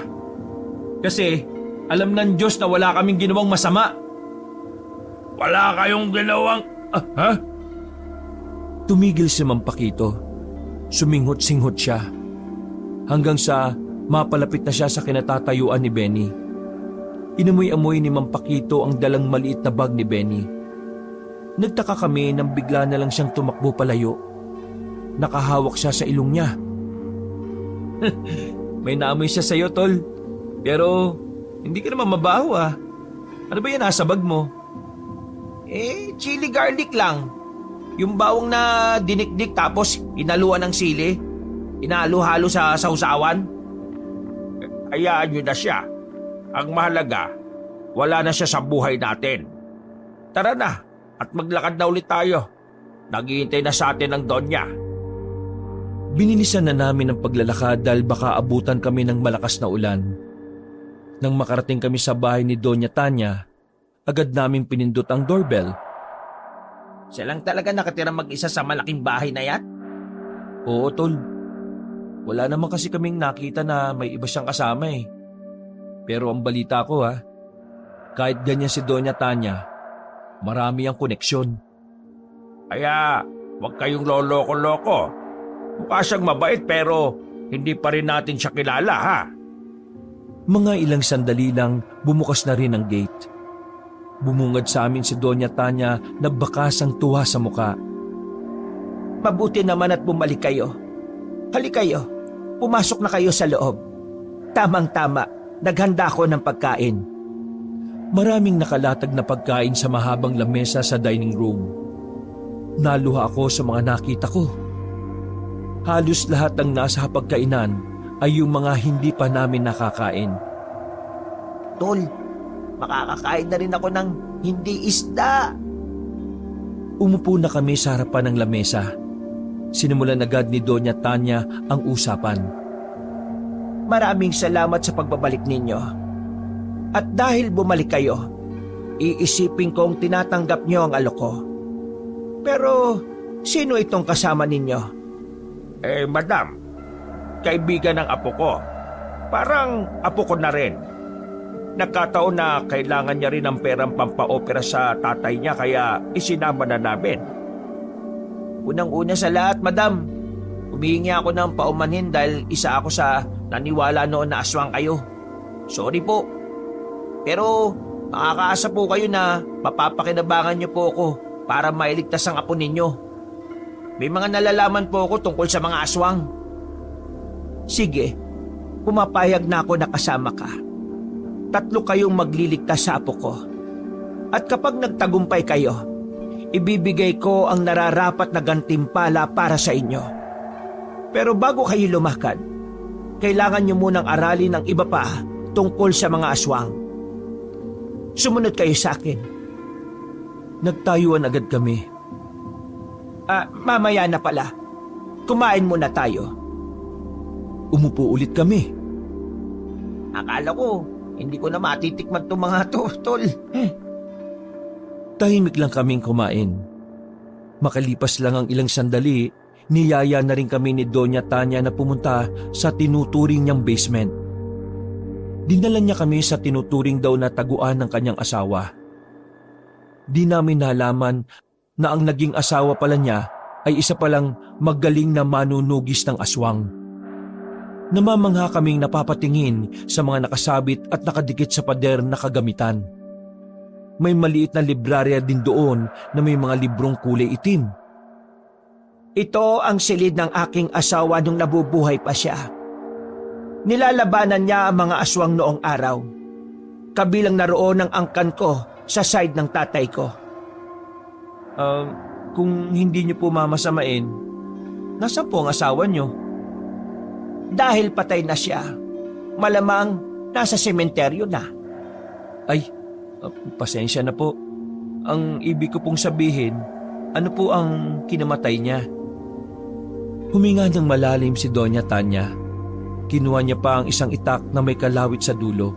Kasi alam ng Diyos na wala kaming ginawang masama.
Wala kayong ginawang... ha?
Tumigil si Mang Pakito. Suminghot-singhot siya. Hanggang sa mapalapit na siya sa kinatatayuan ni Benny. Inamoy-amoy ni Mang Pakito ang dalang maliit na bag ni Benny. Nagtaka kami nang bigla na lang siyang tumakbo palayo. Nakahawak siya sa ilong niya.
May naamoy siya sa'yo, tol. Pero hindi ka naman mabaho ah. Ano ba yan nasa bag mo?
Chili garlic lang. Yung bawang na dinikdik tapos inaluan ng sili. Inalo-halo sa sausawan.
Hayaan nyo na siya. Ang mahalaga, wala na siya sa buhay natin. Tara na at maglakad na ulit tayo. Naghihintay na sa atin ang Donya.
Binilisan na namin ang paglalakad dahil baka abutan kami ng malakas na ulan. Nang makarating kami sa bahay ni Doña Tanya, agad naming pinindot ang doorbell.
Siya lang talaga nakatira mag-isa sa malaking bahay na yan?
Oo, tol. Wala naman kasi kaming nakita na may iba siyang kasama eh. Pero ang balita ko kahit ganyan si Doña Tanya, marami ang koneksyon.
Kaya huwag kayong loloko-loko. Mukha siyang mabait pero hindi pa rin natin siya kilala ha.
Mga ilang sandali lang bumukas na rin ang gate. Bumungad sa amin si Doña Tanya na bakasang tuwa sa muka.
Mabuti naman at bumalik kayo. Halik kayo. Pumasok na kayo sa loob. Tamang-tama, naghanda ko ng pagkain.
Maraming nakalatag na pagkain sa mahabang lamesa sa dining room. Naluha ako sa mga nakita ko. Halos lahat ng nasa hapagkainan ay yung mga hindi pa namin nakakain.
Tol, makakakain na rin ako ng hindi isda.
Umupo na kami sa harapan ng lamesa. Sinimulan agad ni Doña Tanya ang usapan.
Maraming salamat sa pagbabalik ninyo. At dahil bumalik kayo, iisipin kong tinatanggap nyo ang alok ko. Pero sino itong kasama ninyo?
Madam, kaibigan ng apo ko. Parang apo ko na rin. Nagkataon na kailangan niya rin ng perang pampaopera sa tatay niya kaya isinama na namin.
Unang-una sa lahat, madam, humihingi ako ng paumanhin dahil isa ako sa naniwala noon na aswang kayo. Sorry po. Pero makakaasa po kayo na mapapakinabangan niyo po ako para mailigtas ang apo ninyo. May mga nalalaman po ako tungkol sa mga aswang. Sige, pumapayag na ako na kasama ka. 3 kayong magliligtas sa apo ko. At kapag nagtagumpay kayo, ibibigay ko ang nararapat na gantimpala para sa inyo. Pero bago kayo lumakad, kailangan nyo munang aralin ang iba pa tungkol sa mga aswang. Sumunod kayo sa akin.
Nagtayuan agad kami.
Mamaya na pala. Kumain muna tayo.
Umupo ulit kami.
Akala ko, hindi ko na matitikman itong mga to, tol.
Tahimik lang kaming kumain. Makalipas lang ang ilang sandali, niyaya na rin kami ni Doña Tanya na pumunta sa tinuturing niyang basement. Dinala niya kami sa tinuturing daw na taguan ng kanyang asawa. Di namin nalaman na ang naging asawa pala niya ay isa palang magaling na manunugis ng aswang. Namamangha kaming napapatingin sa mga nakasabit at nakadikit sa pader na kagamitan. May maliit na librarya din doon na may mga librong kulay itim.
Ito ang silid ng aking asawa nung nabubuhay pa siya. Nilalabanan niya ang mga aswang noong araw. Kabilang naroon ang angkan ko sa side ng tatay ko.
Kung hindi niyo po mamasamain, nasaan po ang asawa niyo?
Dahil patay na siya, malamang nasa sementeryo na.
Ay, pasensya na po. Ang ibig ko pong sabihin, ano po ang kinamatay niya? Huminga ng malalim si Doña Tanya. Kinuha niya pa ang isang itak na may kalawit sa dulo.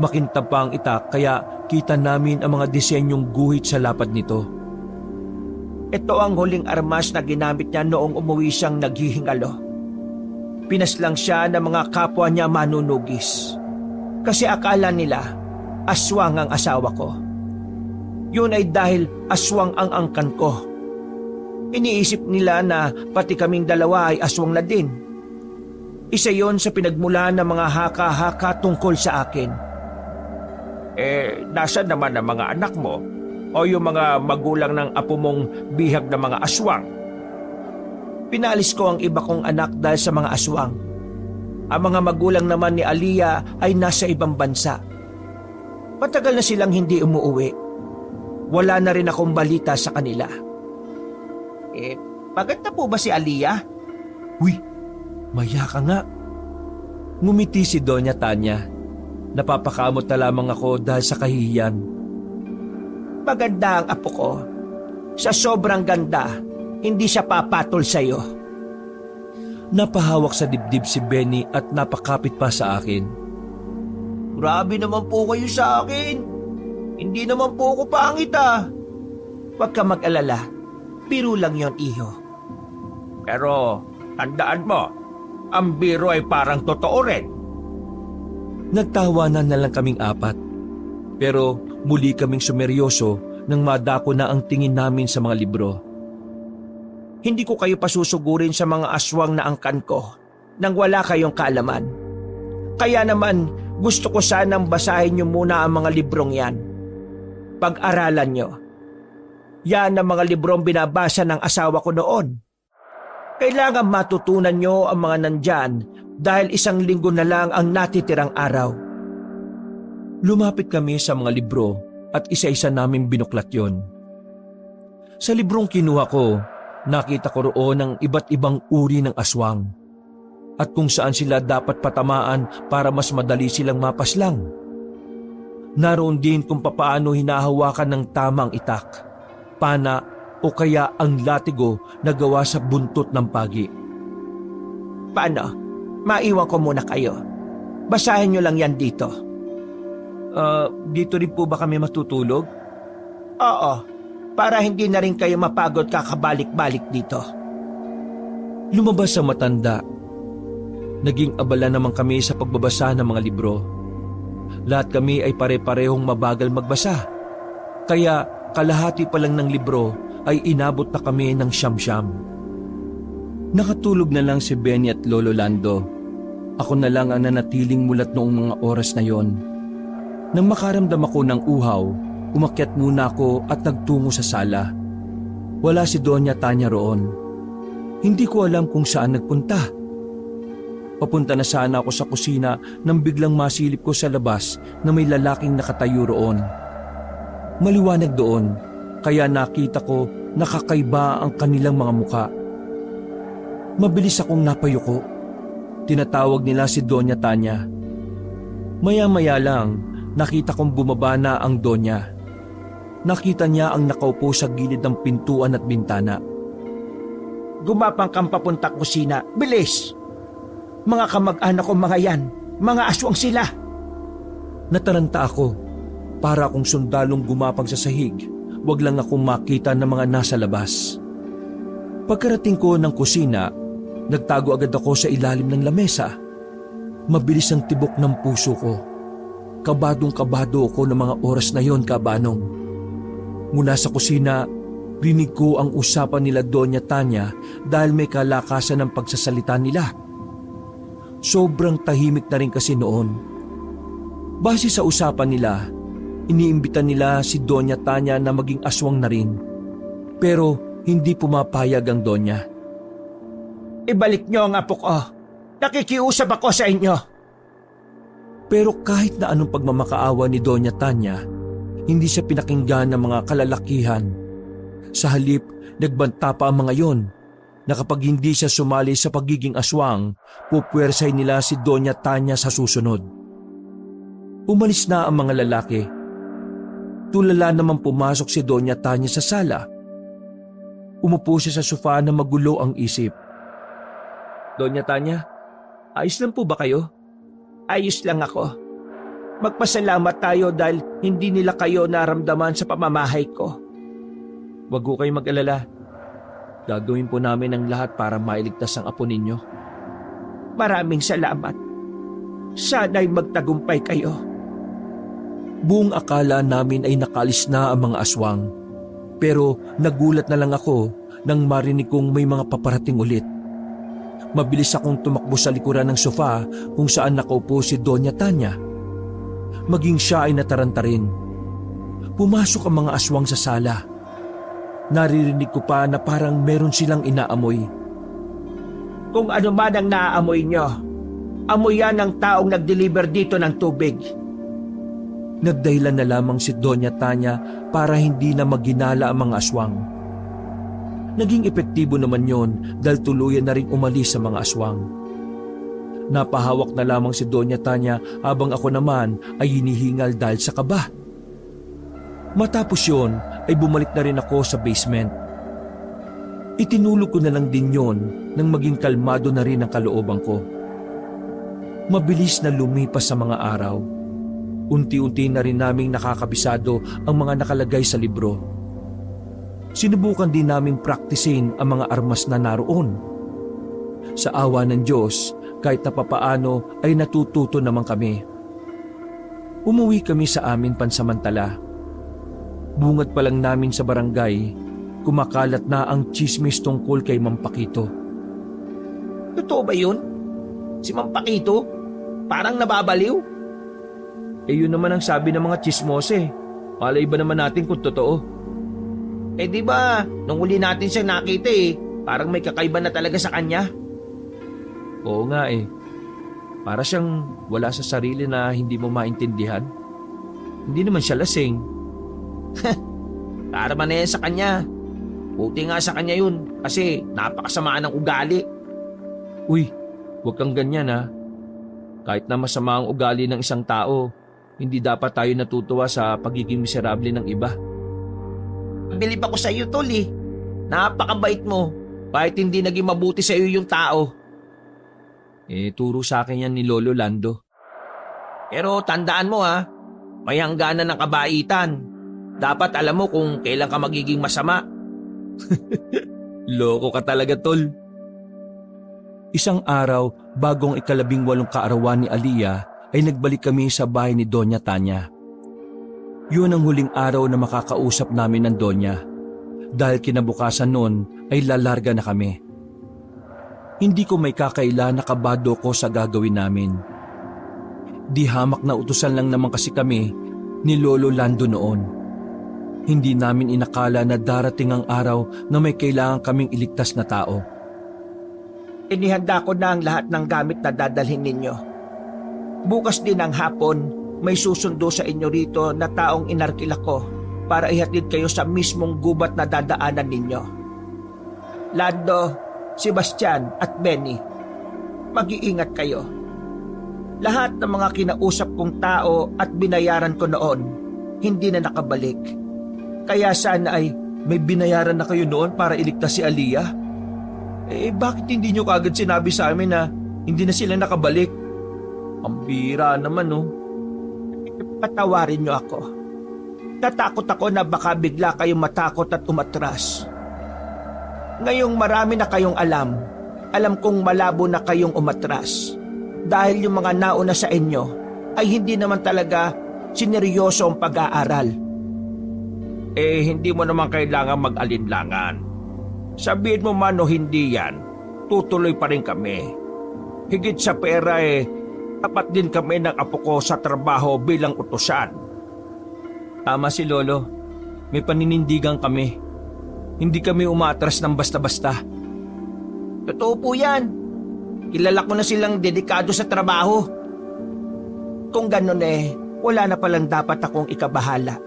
Makintab pa ang itak kaya kita namin ang mga disenyong guhit sa lapad nito.
Ito ang huling armas na ginamit niya noong umuwi siyang naghihingalo. Pinaslang siya ng mga kapwa niya manunugis. Kasi akala nila, aswang ang asawa ko. Yun ay dahil aswang ang angkan ko. Iniisip nila na pati kaming dalawa ay aswang na din. Isa yon sa pinagmulan ng mga haka-haka tungkol sa akin. Nasaan naman ang mga anak mo? O yung mga magulang ng apo mong bihag na mga aswang? Pinalis ko ang iba kong anak dahil sa mga aswang. Ang mga magulang naman ni Aliyah ay nasa ibang bansa. Matagal na silang hindi umuuwi. Wala na rin akong balita sa kanila. Pagod na po ba si Aliyah?
Uy, maya ka nga. Ngumiti si Doña Tanya. Napapakamot na lamang ako dahil sa kahihiyan.
Maganda ang apo ko. Sa sobrang ganda, hindi siya papatol sa'yo.
Napahawak sa dibdib si Benny at napakapit pa sa akin.
Grabe naman po kayo sa akin. Hindi naman po ako pangit ah. Huwag ka mag-alala. Biro lang yon, iho. Pero tandaan mo, ang biro ay parang totoo rin.
Nagtawanan na lang kaming apat. Pero muli kaming sumeryoso nang madako na ang tingin namin sa mga libro.
Hindi ko kayo pasusugurin sa mga aswang na angkan ko nang wala kayong kaalaman. Kaya naman gusto ko sanang basahin niyo muna ang mga librong yan. Pag-aralan niyo. Yan ang mga librong binabasa ng asawa ko noon. Kailangan matutunan niyo ang mga nandyan dahil 1 linggo na lang ang natitirang araw.
Lumapit kami sa mga libro at isa-isa namin binuklat yon. Sa librong kinuha ko, nakita ko roon ang iba't ibang uri ng aswang at kung saan sila dapat patamaan para mas madali silang mapaslang. Naroon din kung papaano hinahawakan ng tamang itak, pana o kaya ang latigo na gawa sa buntot ng pagi.
Paano? Maiwan ko muna kayo. Basahin niyo lang yan dito.
Dito rin po ba kami matutulog?
Oo, para hindi na rin kayo mapagod kakabalik-balik dito.
Lumabas sa matanda. Naging abala naman kami sa pagbabasa ng mga libro. Lahat kami ay pare-parehong mabagal magbasa. Kaya kalahati pa lang ng libro ay inabot na kami ng siyam-siyam. Nakatulog na lang si Benny at Lolo Lando. Ako na lang ang nanatiling mulat noong mga oras na yon. Nang makaramdam ako ng uhaw, umakyat muna ako at nagtungo sa sala. Wala si Doña Tanya roon. Hindi ko alam kung saan nagpunta. Papunta na sana ako sa kusina nang biglang masilip ko sa labas na may lalaking nakatayo roon. Maliwanag doon, kaya nakita ko nakakaiba ang kanilang mga muka. Mabilis akong napayuko. Tinatawag nila si Doña Tanya. Maya-maya lang, nakita kong bumaba na ang Donya. Nakita niya ang nakaupo sa gilid ng pintuan at bintana.
Gumapang kang papunta kusina. Bilis! Mga kamag-anak ko mga yan. Mga aswang sila.
Nataranta ako. Para akong sundalong gumapang sa sahig. Wag lang akong makita ng mga nasa labas. Pagkarating ko ng kusina, nagtago agad ako sa ilalim ng lamesa. Mabilis ang tibok ng puso ko. Kabadong-kabado ako ng mga oras na yon, Kabanong. Mula sa kusina, rinig ko ang usapan nila Doña Tanya dahil may kalakasan ng pagsasalita nila. Sobrang tahimik na rin kasi noon. Base sa usapan nila, iniimbitan nila si Doña Tanya na maging aswang na rin. Pero hindi pumapayag ang Donya.
Ibalik niyo ang apo ko. Nakikiusap ako sa inyo.
Pero kahit na anong pagmamakaawa ni Doña Tanya, hindi siya pinakinggan ng mga kalalakihan. Sa halip, nagbanta pa ang mga yon na kapag hindi siya sumali sa pagiging aswang, pupwersay nila si Doña Tanya sa susunod. Umalis na ang mga lalaki. Tulala naman pumasok si Doña Tanya sa sala. Umupo siya sa sofa na magulo ang isip. Doña Tanya, ayos lang po ba kayo?
Ayos lang ako. Magpasalamat tayo dahil hindi nila kayo naramdaman sa pamamahay ko.
Huwag ko kayong mag-alala. Gagawin po namin ang lahat para mailigtas ang apo ninyo.
Maraming salamat. Sana'y magtagumpay kayo.
Buong akala namin ay nakalis na ang mga aswang. Pero nagulat na lang ako nang marinig kong may mga paparating ulit. Mabilis akong tumakbo sa likuran ng sofa kung saan nakaupo si Doña Tanya. Maging siya ay nataranta rin. Pumasok ang mga aswang sa sala. Naririnig ko pa na parang meron silang inaamoy.
Kung ano man ang naaamoy nyo, amoy yan ng taong nag-deliver dito ng tubig.
Nagdahilan na lamang si Doña Tanya para hindi na maginala ang mga aswang. Naging epektibo naman yon dahil tuluyan na rin umalis sa mga aswang. Napahawak na lamang si Doña Tanya habang ako naman ay hinihingal dahil sa kaba. Matapos yon ay bumalik na rin ako sa basement. Itinulog ko na lang din yon nang maging kalmado na rin ang kalooban ko. Mabilis na lumipas sa mga araw. Unti-unti na rin naming nakakabisado ang mga nakalagay sa libro. Sinubukan din naming praktisin ang mga armas na naroon. Sa awa ng Diyos, kahit na papaano ay natututo naman kami. Umuwi kami sa amin pansamantala. Bungad pa lang namin sa barangay, kumakalat na ang tsismis tungkol kay Mang Pakito.
Totoo ba yun? Si Mang Pakito? Parang nababaliw?
Yun naman ang sabi ng mga tsismose. Malay ba naman natin kung totoo?
Di ba, nung uli natin siya nakita parang may kakaiba na talaga sa kanya.
Oo nga Para siyang wala sa sarili na hindi mo maintindihan. Hindi naman siya lasing.
Para man na yan sa kanya. Buti nga sa kanya yun kasi napakasamaan ng ugali.
Uy, huwag kang ganyan ha. Kahit na masama ang ugali ng isang tao, hindi dapat tayo natutuwa sa pagiging miserable ng iba.
Bilib ako sa iyo, tol Napakabait mo. Kahit hindi naging mabuti sa iyo yung tao.
Turo sa akin yan ni Lolo Lando.
Pero tandaan mo may hangganan ng kabaitan. Dapat alam mo kung kailan ka magiging masama.
Loko ka talaga, tol. Isang araw, bagong 18 kaarawan ni Aliyah, ay nagbalik kami sa bahay ni Doña Tanya. Yun ang huling araw na makakausap namin ng Doña. Dahil kinabukasan nun ay lalarga na kami. Hindi ko may kakaila na kabado ko sa gagawin namin. Di hamak na utusan lang naman kasi kami ni Lolo Lando noon. Hindi namin inakala na darating ang araw na may kailangan kaming iligtas na tao.
Inihanda ko na ang lahat ng gamit na dadalhin ninyo. Bukas din ang hapon, may susundo sa inyo rito na taong inarkila ko para ihatid kayo sa mismong gubat na dadaanan ninyo. Lando, Sebastian at Benny, mag-iingat kayo. Lahat ng mga kinausap kong tao at binayaran ko noon, hindi na nakabalik. Kaya sana ay may binayaran na kayo noon para iligtas si Aliyah? Bakit hindi nyo kagad sinabi sa amin na hindi na sila nakabalik? Ang bira naman, Patawarin nyo ako. Natakot ako na baka bigla kayong matakot at umatras. Ngayong marami na kayong alam kong malabo na kayong umatras. Dahil yung mga nauna sa inyo ay hindi naman talaga sineryoso ang pag-aaral. Hindi mo naman kailangan mag-alinlangan. Sabihin mo man o hindi yan, tutuloy pa rin kami. Higit sa pera tapat din kami ng apo ko sa trabaho bilang utusan.
Tama si Lolo. May paninindigan kami. Hindi kami umatras ng basta-basta.
Totoo po yan. Kilala ko na silang dedikado sa trabaho. Kung ganun wala na palang dapat akong ikabahala.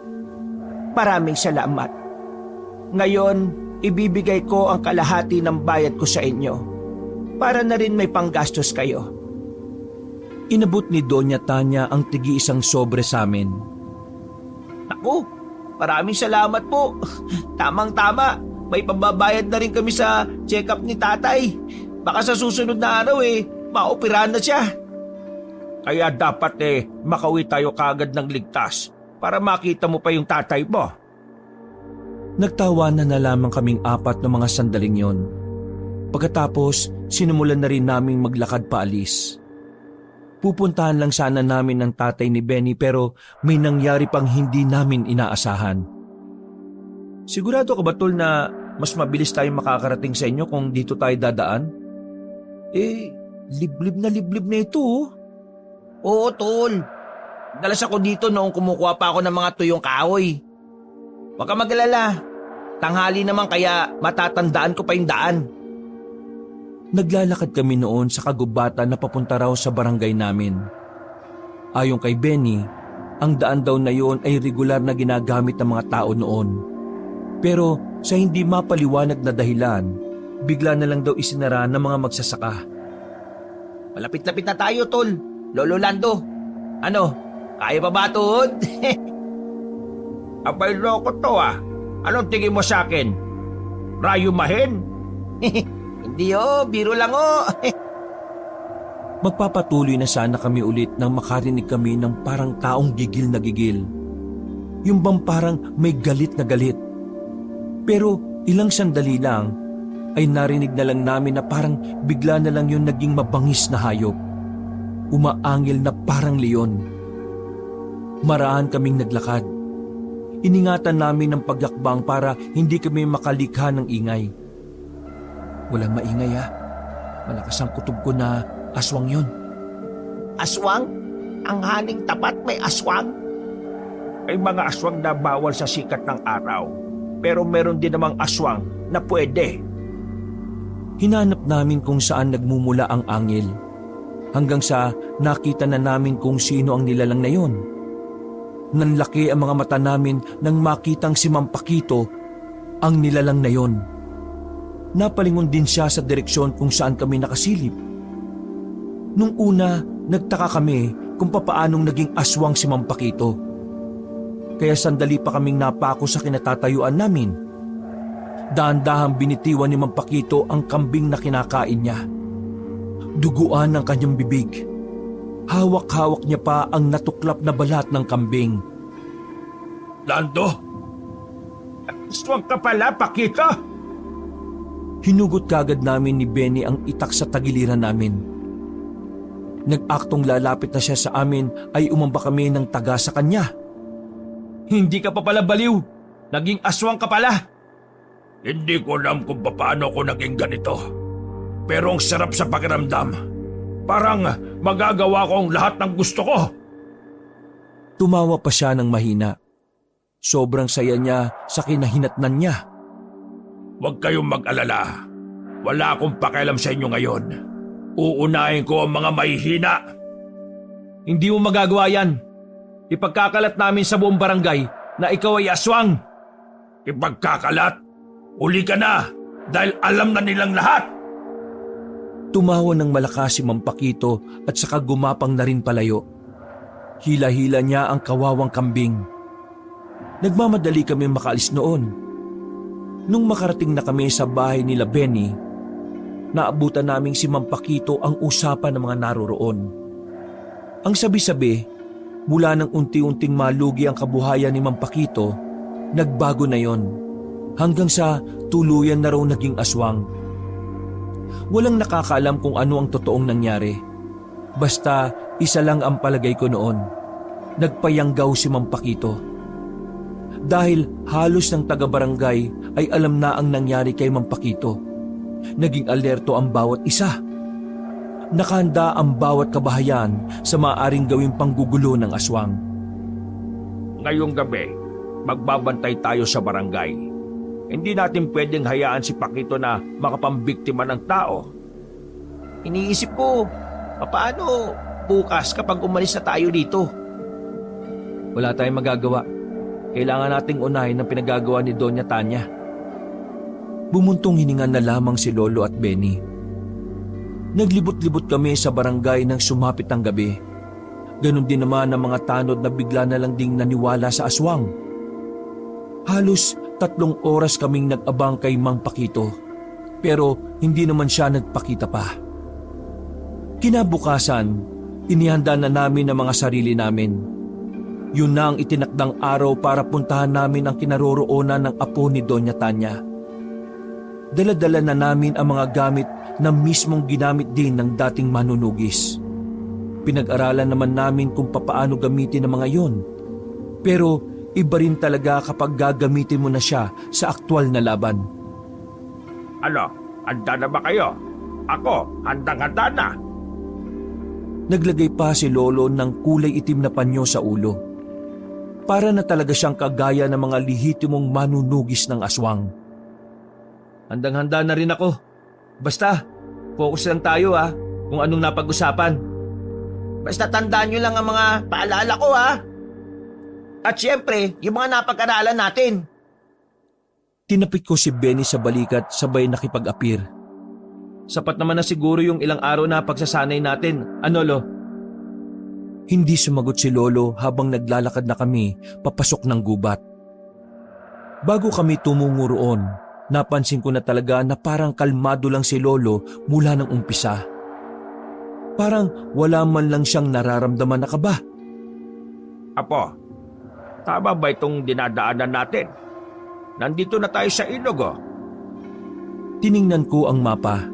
Maraming salamat. Ngayon, ibibigay ko ang kalahati ng bayad ko sa inyo para na rin may panggastos kayo.
Inabot ni Doña Tanya ang tigi-isang sobre sa amin.
Naku, maraming salamat po. Tamang-tama, may pambabayad na rin kami sa check-up ni tatay. Baka sa susunod na araw maoperahan na siya.
Kaya dapat makauwi tayo kagad ng ligtas para makita mo pa yung tatay mo.
Nagtawanan na lamang kaming apat ng mga sandaling yon. Pagkatapos, sinumulan na rin naming maglakad paalis. Pupuntahan lang sana namin ng tatay ni Benny pero may nangyari pang hindi namin inaasahan. Sigurado ka ba, Tol, na mas mabilis tayo makakarating sa inyo kung dito tayo dadaan? Liblib na ito oh.
Oo, tol. Dalas ako dito noong kumukuha pa ako ng mga tuyong kahoy. Huwag ka mag-alala. Tanghali naman kaya matatandaan ko pa yung daan.
Naglalakad kami noon sa kagubatan na papunta raw sa barangay namin. Ayon kay Benny, ang daan daw na yon ay regular na ginagamit ng mga tao noon. Pero sa hindi mapaliwanag na dahilan, bigla na lang daw isinara ng mga magsasaka.
Malapit-lapit na tayo, tol. Lolo Lando. Ano? Kaya pa ba, tol?
Abay loko to ah. Anong tingin mo sa akin? Rayumahin?
Hindi biro lang
Magpapatuloy na sana kami ulit nang makarinig kami ng parang taong gigil na gigil. Yung bang parang may galit na galit. Pero ilang sandali lang ay narinig na lang namin na parang bigla na lang yung naging mabangis na hayop. Umaangil na parang leon. Maraan kaming naglakad. Iningatan namin ng pagyakbang para hindi kami makalikha ng ingay. Walang maingay Malakas ang kutob ko na aswang yun.
Aswang? Ang haning tapat may aswang?
Ay mga aswang na bawal sa sikat ng araw. Pero meron din namang aswang na pwede.
Hinanap namin kung saan nagmumula ang angil. Hanggang sa nakita na namin kung sino ang nilalang na yon. Nanlaki ang mga mata namin nang makitang si Mampakito ang nilalang na yon. Napalingon din siya sa direksyon kung saan kami nakasilip. Nung una, nagtaka kami kung papaanong naging aswang si Mampakito. Kaya sandali pa kaming napako sa kinatatayuan namin. Dahan-dahang binitiwan ni Mampakito ang kambing na kinakain niya. Duguan ang kanyang bibig. Hawak-hawak niya pa ang natuklap na balat ng kambing.
Lando? Aswang ka pala, Pakito?
Hinugot kagad namin ni Benny ang itak sa tagiliran namin. Nag-aktong lalapit na siya sa amin ay umamba kami ng taga sa kanya.
Hindi ka pa pala baliw. Naging aswang ka pala.
Hindi ko alam kung paano ako naging ganito. Pero ang sarap sa pakiramdam. Parang magagawa ko ang lahat ng gusto ko.
Tumawa pa siya ng mahina. Sobrang saya niya sa kinahinatnan niya.
Huwag kayong mag-alala. Wala akong pakialam sa inyo ngayon. Uunahin ko ang mga mahihina.
Hindi mo magagawa yan. Ipagkakalat namin sa buong barangay na ikaw ay aswang.
Ipagkakalat? Uli ka na dahil alam na nilang lahat.
Tumawa ng malakas si Mampakito at saka gumapang na rin palayo. Hila-hila niya ang kawawang kambing. Nagmamadali kami makaalis noon. Nung makarating na kami sa bahay nila Benny, naabutan naming si Mampakito ang usapan ng mga naroroon. Ang sabi-sabi, mula nang unti-unting malugi ang kabuhayan ni Mampakito, nagbago na yon. Hanggang sa tuluyan na raw naging aswang. Walang nakakaalam kung ano ang totoong nangyari. Basta isa lang ang palagay ko noon. Nagpayanggaw si Mampakito. Dahil halos ng taga-barangay ay alam na ang nangyari kay Mampakito. Naging alerto ang bawat isa. Nakahanda ang bawat kabahayan sa maaaring gawing panggugulo ng aswang.
Ngayong gabi, magbabantay tayo sa barangay. Hindi natin pwedeng hayaan si Pakito na makapambiktima ng tao.
Iniisip ko, paano bukas kapag umalis na tayo dito?
Wala tayong magagawa. Kailangan nating unahin ang pinagagawa ni Doña Tanya. Bumuntong hininga na lamang si Lolo at Benny. Naglibot-libot kami sa barangay nang sumapit ang gabi. Ganon din naman ang mga tanod na bigla na lang ding naniwala sa aswang. Halos 3 oras kaming nag-abang kay Mang Pakito, pero hindi naman siya nagpakita pa. Kinabukasan, Inihanda na namin ang mga sarili namin. Yun na ang itinakdang araw para puntahan namin ang kinaroroonan ng apo ni Doña Tanya. Dala-dala na namin ang mga gamit na mismong ginamit din ng dating manunugis. Pinag-aralan naman namin kung papaano gamitin ang mga yon. Pero iba rin talaga kapag gagamitin mo na siya sa aktwal na laban.
Ano, handa na ba kayo? Ako, handang-handa na.
Naglagay pa si Lolo ng kulay itim na panyo sa ulo. Para na talaga siyang kagaya ng mga lihitimong manunugis ng aswang.
Handang-handa na rin ako. Basta, focus lang tayo kung anong napag-usapan.
Basta tandaan nyo lang ang mga paalala ko ha. At syempre, yung mga napag-aralan natin.
Tinapik ko si Benny sa balikat sabay nakipag-apir.
Sapat naman na siguro yung ilang araw na pagsasanay natin. Ano, Lo?
Hindi sumagot si Lolo habang naglalakad na kami papasok ng gubat. Bago kami tumungo roon, napansin ko na talaga na parang kalmado lang si Lolo mula ng umpisa. Parang wala man lang siyang nararamdaman na kaba.
Apo, tama ba itong dinadaanan natin? Nandito na tayo sa ilog, oh.
Tiningnan ko ang mapa.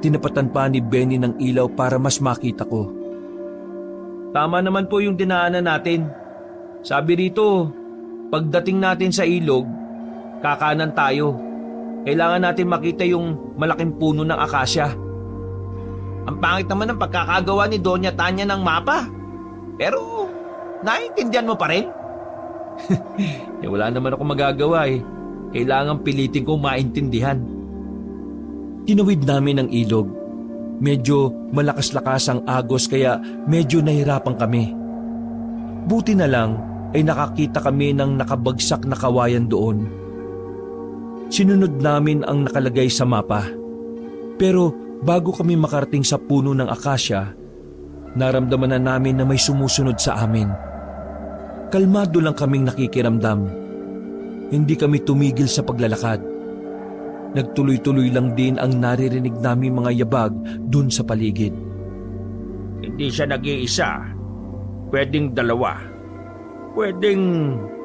Tinapatan pa ni Benny ng ilaw para mas makita ko.
Tama naman po yung dinaanan natin. Sabi rito, pagdating natin sa ilog, kakanan tayo. Kailangan natin makita yung malaking puno ng akasya.
Ang pangit naman ng pagkakagawa ni Doña Tanya ng mapa. Pero, naiintindihan mo pa rin?
Wala naman ako magagawa eh. Kailangan pilitin kong maintindihan.
Tinawid namin ang ilog. Medyo malakas-lakas ang agos kaya medyo nahirapan kami. Buti na lang ay nakakita kami ng nakabagsak na kawayan doon. Sinunod namin ang nakalagay sa mapa. Pero bago kami makarating sa puno ng akasya, naramdaman na namin na may sumusunod sa amin. Kalmado lang kaming nakikiramdam. Hindi kami tumigil sa paglalakad. Nagtuloy-tuloy lang din ang naririnig namin mga yabag dun sa paligid.
Hindi siya nag-iisa. Pwedeng 2. Pwedeng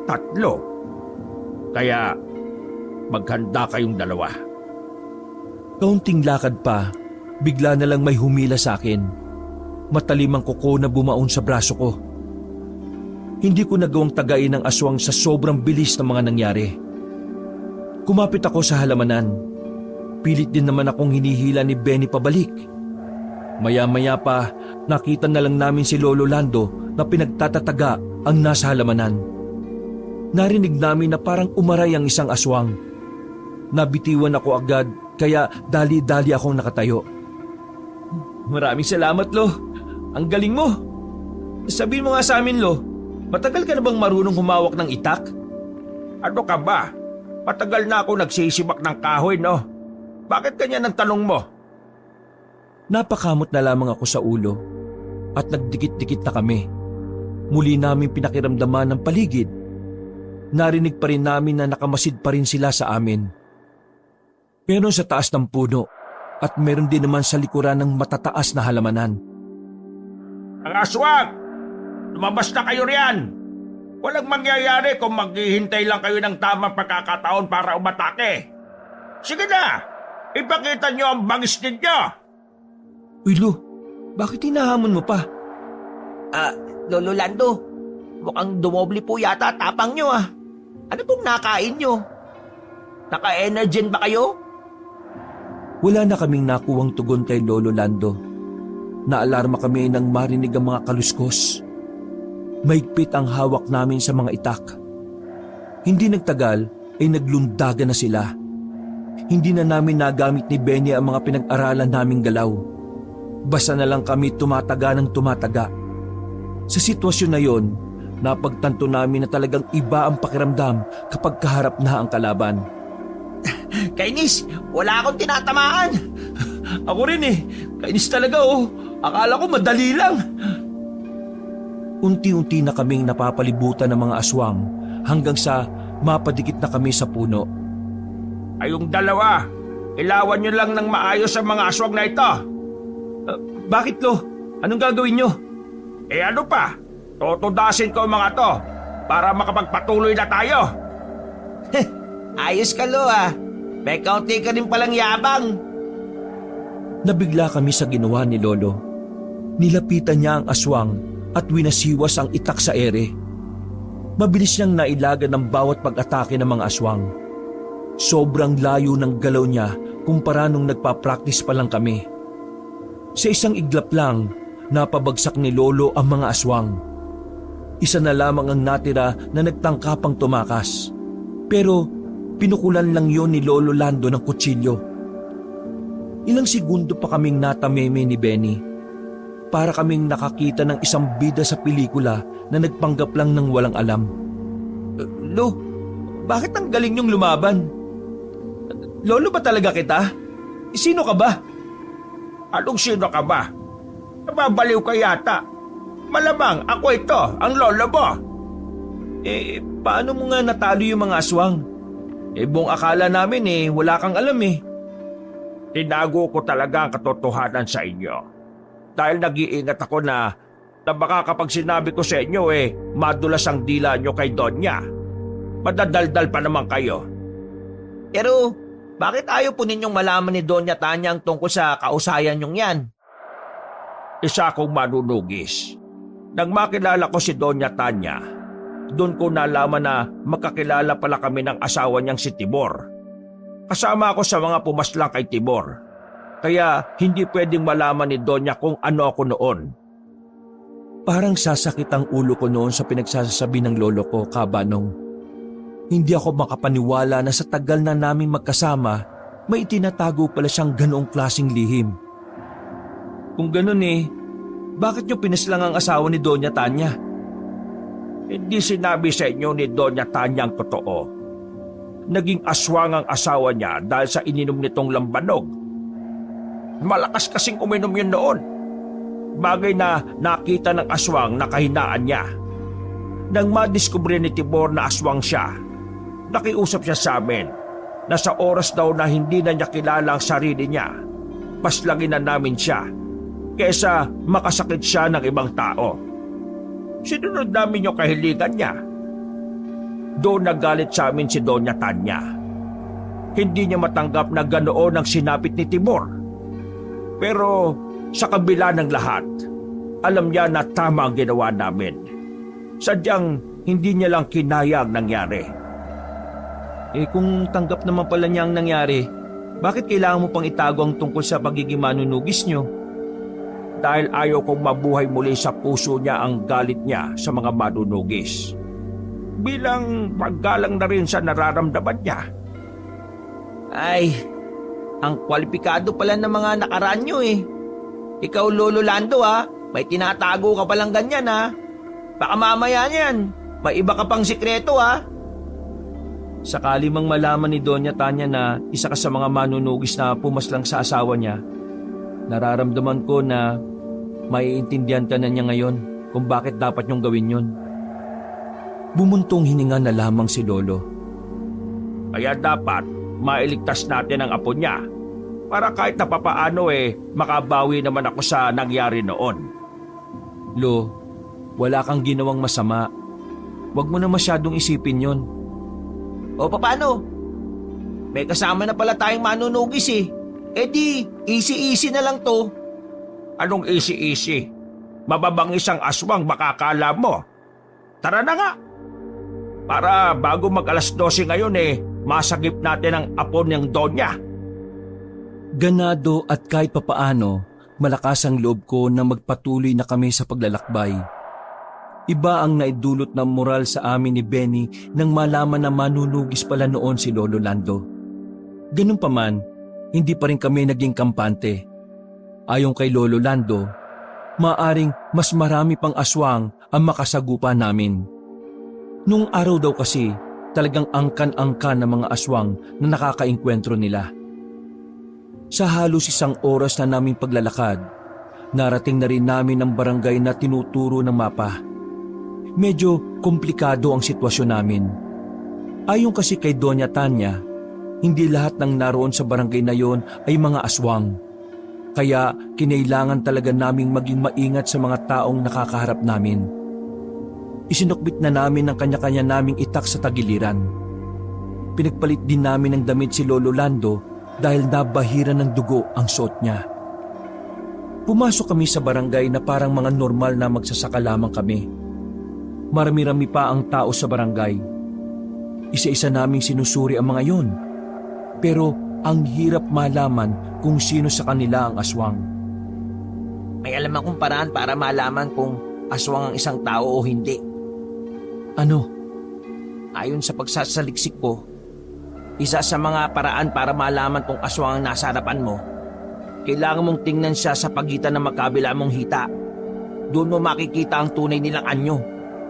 3. Kaya, maghanda kayong 2.
Kaunting lakad pa, bigla na lang may humila sa akin. Matalim ang kuko na bumaon sa braso ko. Hindi ko nagawang tagain ang aswang sa sobrang bilis ng mga nangyari. Kumapit ako sa halamanan. Pilit din naman akong hinihila ni Benny pabalik. Maya-maya pa, nakita na lang namin si Lolo Lando na pinagtatataga ang nasa halamanan. Narinig namin na parang umaray ang isang aswang. Nabitiwan ako agad kaya dali-dali akong nakatayo.
Maraming salamat, Lo. Ang galing mo. Sabihin mo nga sa amin, Lo, matagal ka na bang marunong humawak ng itak?
Ano ka ba? Matagal na ako nagsisibak ng kahoy, no? Bakit ganyan ang tanong mo?
Napakamot na lamang ako sa ulo at nagdikit-dikit na kami. Muli namin pinakiramdaman ng paligid. Narinig pa rin namin na nakamasid pa rin sila sa amin. Meron sa taas ng puno at meron din naman sa likuran ng matataas na halamanan.
Ang aswang! Lumabas na kayo riyan! Walang mangyayari kung maghihintay lang kayo ng tamang pagkakataon para umatake. Sige na! Ipakita nyo ang bangis ninyo!
Uy, Lo, bakit hinahamon mo pa?
Lolo Lando, mukhang dumoble po yata tapang nyo ah. Ano pong nakain nyo? Naka-energen ba kayo?
Wala na kaming nakuwang tugon kay Lolo Lando. Naalarma kami nang marinig ang mga kaluskos. Mahigpit ang hawak namin sa mga itak. Hindi nagtagal ay naglundagan na sila. Hindi na namin nagamit ni Benny ang mga pinag-aralan naming galaw. Basta na lang kami tumataga ng tumataga. Sa sitwasyon na yon, napagtanto namin na talagang iba ang pakiramdam kapag kaharap na ang kalaban.
Kainis, wala akong tinatamaan.
Ako rin eh. Kainis talaga oh. Akala ko madali lang.
Unti-unti na kaming napapalibutan ng mga aswang hanggang sa mapadikit na kami sa puno.
Ayong 2, ilawan nyo lang ng maayos ang mga aswang na ito.
Bakit, Lo? Anong gagawin nyo?
Ano pa? Tutudasin ko ang mga to para makapagpatuloy na tayo.
Ayos ka, Lo, ah. May kaunti ka rin palang yabang.
Nabigla kami sa ginawa ni Lolo. Nilapitan niya ang aswang at winasiwas ang itak sa ere. Mabilis niyang nailagan ng bawat pag-atake ng mga aswang. Sobrang layo ng galaw niya kumpara nung nagpa-practice pa lang kami. Sa isang iglap lang, napabagsak ni Lolo ang mga aswang. Isa na lamang ang natira na nagtangkapang tumakas. Pero pinukulan lang yon ni Lolo Lando ng kutsilyo. Ilang segundo pa kaming natameme ni Benny. Para kaming nakakita ng isang bida sa pelikula na nagpanggap lang ng walang alam.
Lo, bakit ang galing niyong lumaban? Lolo ba talaga kita? Sino ka ba?
Anong sino ka ba? Nababaliw ka yata. Malamang ako ito, ang lolo mo.
Paano mo nga natalo yung mga aswang? Buong akala namin wala kang alam eh.
Tinago ko talaga ang katotohanan sa inyo. Dahil nag-iingat ako na baka kapag sinabi ko sa inyo madulas ang dila nyo kay Donya. Madadaldal pa naman kayo.
Pero bakit ayaw po ninyong malaman ni Doña Tanya ang tungkol sa kausayan nyong yan?
Isa akong manunugis. Nang makilala ko si Doña Tanya, doon ko nalaman na magkakilala pala kami ng asawa niyang si Tibor. Kasama ako sa mga pumaslang kay Tibor. Kaya hindi pwedeng malaman ni Donya kung ano ako noon.
Parang sasakit ang ulo ko noon sa pinagsasabi ng lolo ko, Kabanong. Hindi ako makapaniwala na sa tagal na naming magkasama, may itinatago pala siyang ganoong klaseng lihim.
Kung ganun bakit nyo pinaslang ang asawa ni Doña Tanya?
Hindi sinabi sa inyo ni Doña Tanya ang totoo. Naging aswang ang asawa niya dahil sa ininom nitong lambanog. Malakas kasing uminom yun noon. Bagay na nakita ng aswang na kahinaan niya. Nang madiskubre ni Tibor na aswang siya, nakiusap siya sa amin na sa oras daw na hindi na niya kilala ang sarili niya, paslangin na namin siya kesa makasakit siya ng ibang tao. Sinunod namin yung kahiligan niya. Doon nagalit sa amin si Doña Tanya. Hindi niya matanggap na ganoon ang sinapit ni Tibor. Pero sa kabila ng lahat, alam niya na tama ang ginawa namin. Sadyang hindi niya lang kinaya ang nangyari.
Kung tanggap naman pala niya ang nangyari, bakit kailangan mo pang itago ang tungkol sa pagiging manunugis niyo?
Dahil ayaw kong mabuhay muli sa puso niya ang galit niya sa mga manunugis. Bilang paggalang na rin sa nararamdaman niya.
Ay, ang kwalipikado pala ng mga nakaraan nyo Ikaw, Lolo Lando, may tinatago ka palang ganyan, Baka mamaya niyan, may iba ka pang sikreto,
Sakali mang malaman ni Doña Tanya na isa ka sa mga manunugis na pumaslang sa asawa niya, nararamdaman ko na maiintindihan ka na niya ngayon kung bakit dapat niyong gawin yun.
Bumuntong hininga na lamang si Lolo.
Kaya dapat mailigtas natin ang apo niya para kahit na papaano makabawi naman ako sa nangyari noon.
Lo, wala kang ginawang masama. Huwag mo na masyadong isipin yon.
O paano? May kasama na pala tayong manunugis di, easy-easy na lang to.
Anong easy-easy? Mababangis ang aswang makakala mo. Tara na nga. Para bago mag-alas 12 ngayon masagip natin ang apo niyang Donya.
Ganado at kahit papaano, malakas ang loob ko na magpatuloy na kami sa paglalakbay. Iba ang naidulot ng moral sa amin ni Benny nang malaman na manunugis pala noon si Lolo Lando. Ganun pa man, hindi pa rin kami naging kampante. Ayon kay Lolo Lando, maaring mas marami pang aswang ang makasagupa namin. Nung araw daw kasi, talagang angkan-angkan ng mga aswang na nakakaengkwentro nila. Sa halos 1 oras na naming paglalakad, narating na rin namin ang barangay na tinuturo ng mapa. Medyo komplikado ang sitwasyon namin. Ayon kasi kay Doña Tanya, hindi lahat ng naroon sa barangay na yon ay mga aswang. Kaya kinailangan talaga naming maging maingat sa mga taong nakakaharap namin. Isinukbit na namin ang kanya-kanya naming itak sa tagiliran. Pinagpalit din namin ng damit si Lolo Lando dahil nabahiran ng dugo ang suot niya. Pumasok kami sa barangay na parang mga normal na magsasaka lamang kami. Marami-rami pa ang tao sa barangay. Isa-isa naming sinusuri ang mga yon. Pero ang hirap malaman kung sino sa kanila ang aswang.
May alam akong paraan para malaman kung aswang ang isang tao o hindi.
Ano?
Ayon sa pagsasaliksik ko, isa sa mga paraan para malaman kung aswang ang nasa harapan mo, kailangan mong tingnan siya sa pagitan ng magkabila mong hita. Doon mo makikita ang tunay nilang anyo.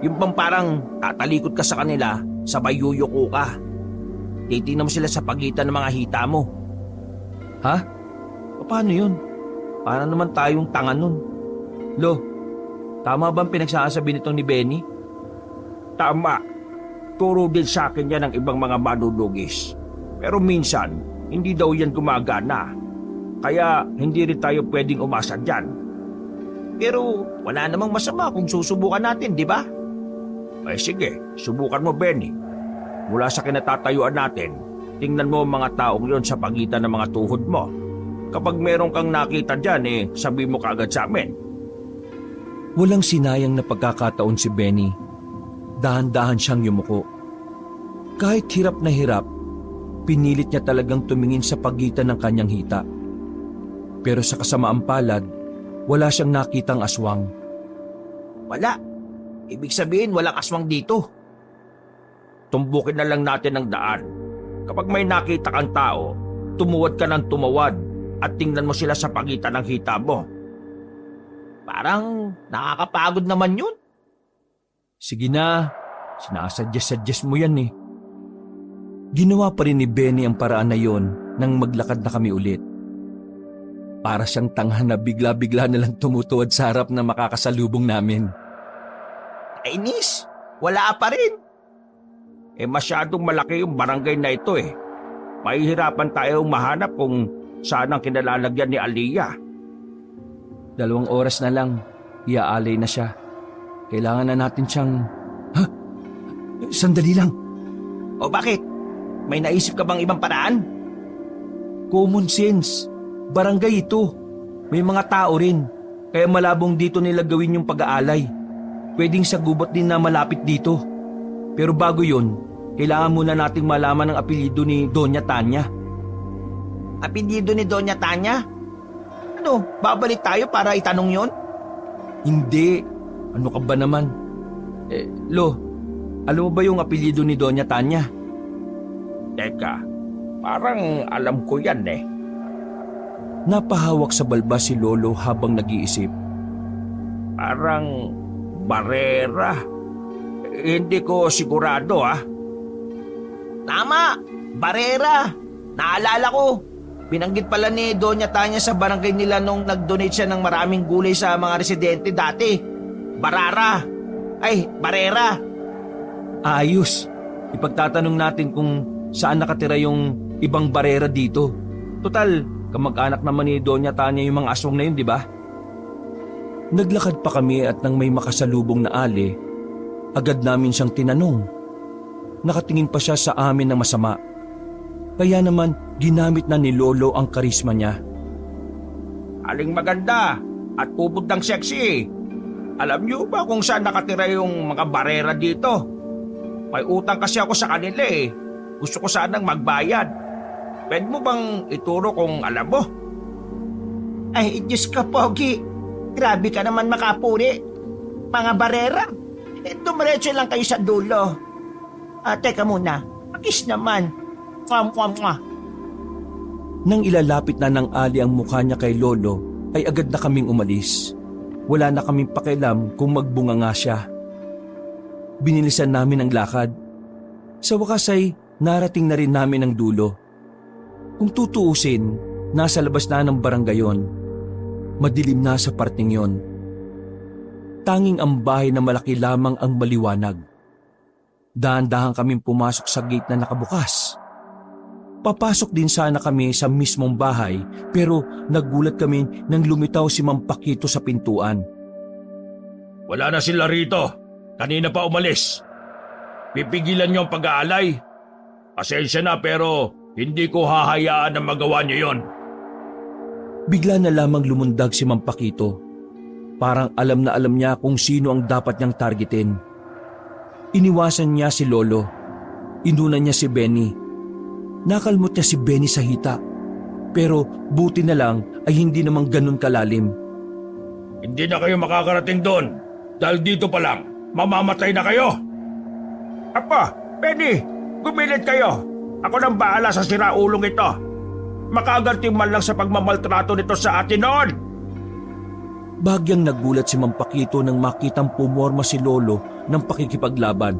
Yung bang parang tatalikod ka sa kanila, sabay yuyuko ka. Titingnan mo sila sa pagitan ng mga hita mo.
Ha? Paano yun?
Para naman tayong tanga nun.
Lo, tama bang pinagsasabi nitong ni Benny?
Tama. Turo din sa akin yan ng ibang mga manunugis. Pero minsan, hindi daw yan gumagana. Kaya hindi rin tayo pwedeng umasa dyan.
Pero wala namang masama kung susubukan natin, di ba?
Ay sige, subukan mo, Benny. Mula sa kinatatayuan natin, tingnan mo ang mga taong yon sa pagitan ng mga tuhod mo. Kapag meron kang nakita dyan, sabi mo kaagad sa amin.
Walang sinayang na pagkakataon si Benny. Dahan-dahan siyang yumuko. Kahit hirap na hirap, pinilit niya talagang tumingin sa pagitan ng kanyang hita. Pero sa kasamaang palad, wala siyang nakitang aswang.
Wala. Ibig sabihin walang aswang dito.
Tumbukin na lang natin ang daan. Kapag may nakita kang tao, tumuwad ka ng tumawad at tingnan mo sila sa pagitan ng hita mo.
Parang nakakapagod naman yun.
Sige na, sinasuggest mo yan eh. Ginawa pa rin ni Benny ang paraan na yon nang maglakad na kami ulit. Para siyang tangha na bigla-bigla na lang tumutuwad sa harap na makakasalubong namin.
Inis, wala pa rin.
Masyadong malaki yung barangay na ito . Mahihirapan tayong mahanap kung saan ang kinalalagyan ni Aliyah.
2 oras na lang, iaalay na siya. Kailangan na natin siyang... Ha? Sandali lang.
O bakit? May naisip ka bang ibang paraan?
Common sense. Barangay ito. May mga tao rin. Kaya malabong dito nila gawin yung pag-aalay. Pwedeng sa gubat din na malapit dito. Pero bago yun, kailangan muna nating malaman ang apelyido ni Doña Tanya.
Apelyido ni Doña Tanya? Ano, babalik tayo para itanong yon?
Hindi. Ano ka ba naman? Lo, alam mo ba yung apelyido ni Doña Tanya?
Teka, parang alam ko yan .
Napahawak sa balbas si Lolo habang nag-iisip.
Parang Barrera. Hindi ko sigurado .
Tama, Barrera. Naalala ko. Binanggit pala ni Doña Tanya sa barangay nila nung nag-donate siya ng maraming gulay sa mga residente dati. Barara. Ay, Barrera.
Ayos. Ipagtatanong natin kung saan nakatira yung ibang Barrera dito. Total, kamag-anak naman ni Doña Tanya yung mga aswang na yun, di ba? Naglakad pa kami at nang may makasalubong na ali, agad namin siyang tinanong. Nakatingin pa siya sa amin ng masama. Kaya naman ginamit na ni Lolo ang karisma niya.
Aling maganda at ubod ng sexy. Alam niyo ba kung saan nakatira yung mga Barrera dito? May utang kasi ako sa kanila . Gusto ko sanang magbayad. Pwede mo bang ituro kung alam mo?
Ay, Diyos ka, Pogi. Grabe ka naman makapuri. Mga Barrera, dumiretso lang kayo sa dulo. Teka muna, pakis naman.
Nang ilalapit na ng ali ang mukha niya kay Lolo, ay agad na kaming umalis. Wala na kaming pakialam kung magbunga nga siya. Binilisan namin ang lakad. Sa wakas ay narating na rin namin ang dulo. Kung tutuusin, nasa labas na ng baranggayon. Madilim na sa parting yon. Tanging ang bahay na malaki lamang ang maliwanag. Dahan-dahan kaming pumasok sa gate na nakabukas. Papasok din sana kami sa mismong bahay pero nagulat kami nang lumitaw si Mang Pakito sa pintuan.
Wala na sila rito. Kanina pa umalis. Pipigilan niyo ang pag-aalay. Pasensya na pero hindi ko hahayaan na magawa niyo yon.
Bigla na lamang lumundag si Mang Pakito. Parang alam na alam niya kung sino ang dapat niyang targetin. Iniwasan niya si Lolo. Inuna niya si Benny. Nakalmot niya si Benny sa hita. Pero buti na lang ay hindi namang ganun kalalim.
Hindi na kayo makakarating doon. Dahil dito pa lang, mamamatay na kayo.
Apo, Benny, gumilit kayo. Ako nang bahala sa siraulong ito. Makaganti man lang sa pagmamaltrato nito sa atin noon.
Bagyang nagulat si Mang Pakito nang makitang pumorma si Lolo ng pakikipaglaban.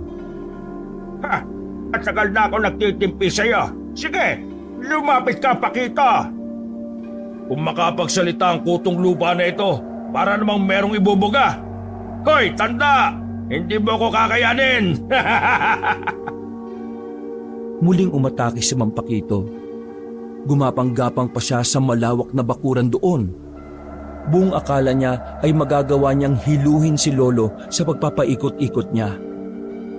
Ha, at tagal na ako nagtitimpi sa'yo. Sige, lumapit ka, Pakito.
Kung makapagsalita ang kutong lupa na ito, para namang merong ibubuga. Hoy, tanda! Hindi mo ko kakayanin!
Muling umatake si Mang Pakito. Gumapang-gapang pa siya sa malawak na bakuran doon. Buong akala niya ay magagawa niyang hiluhin si Lolo sa pagpapaikot-ikot niya.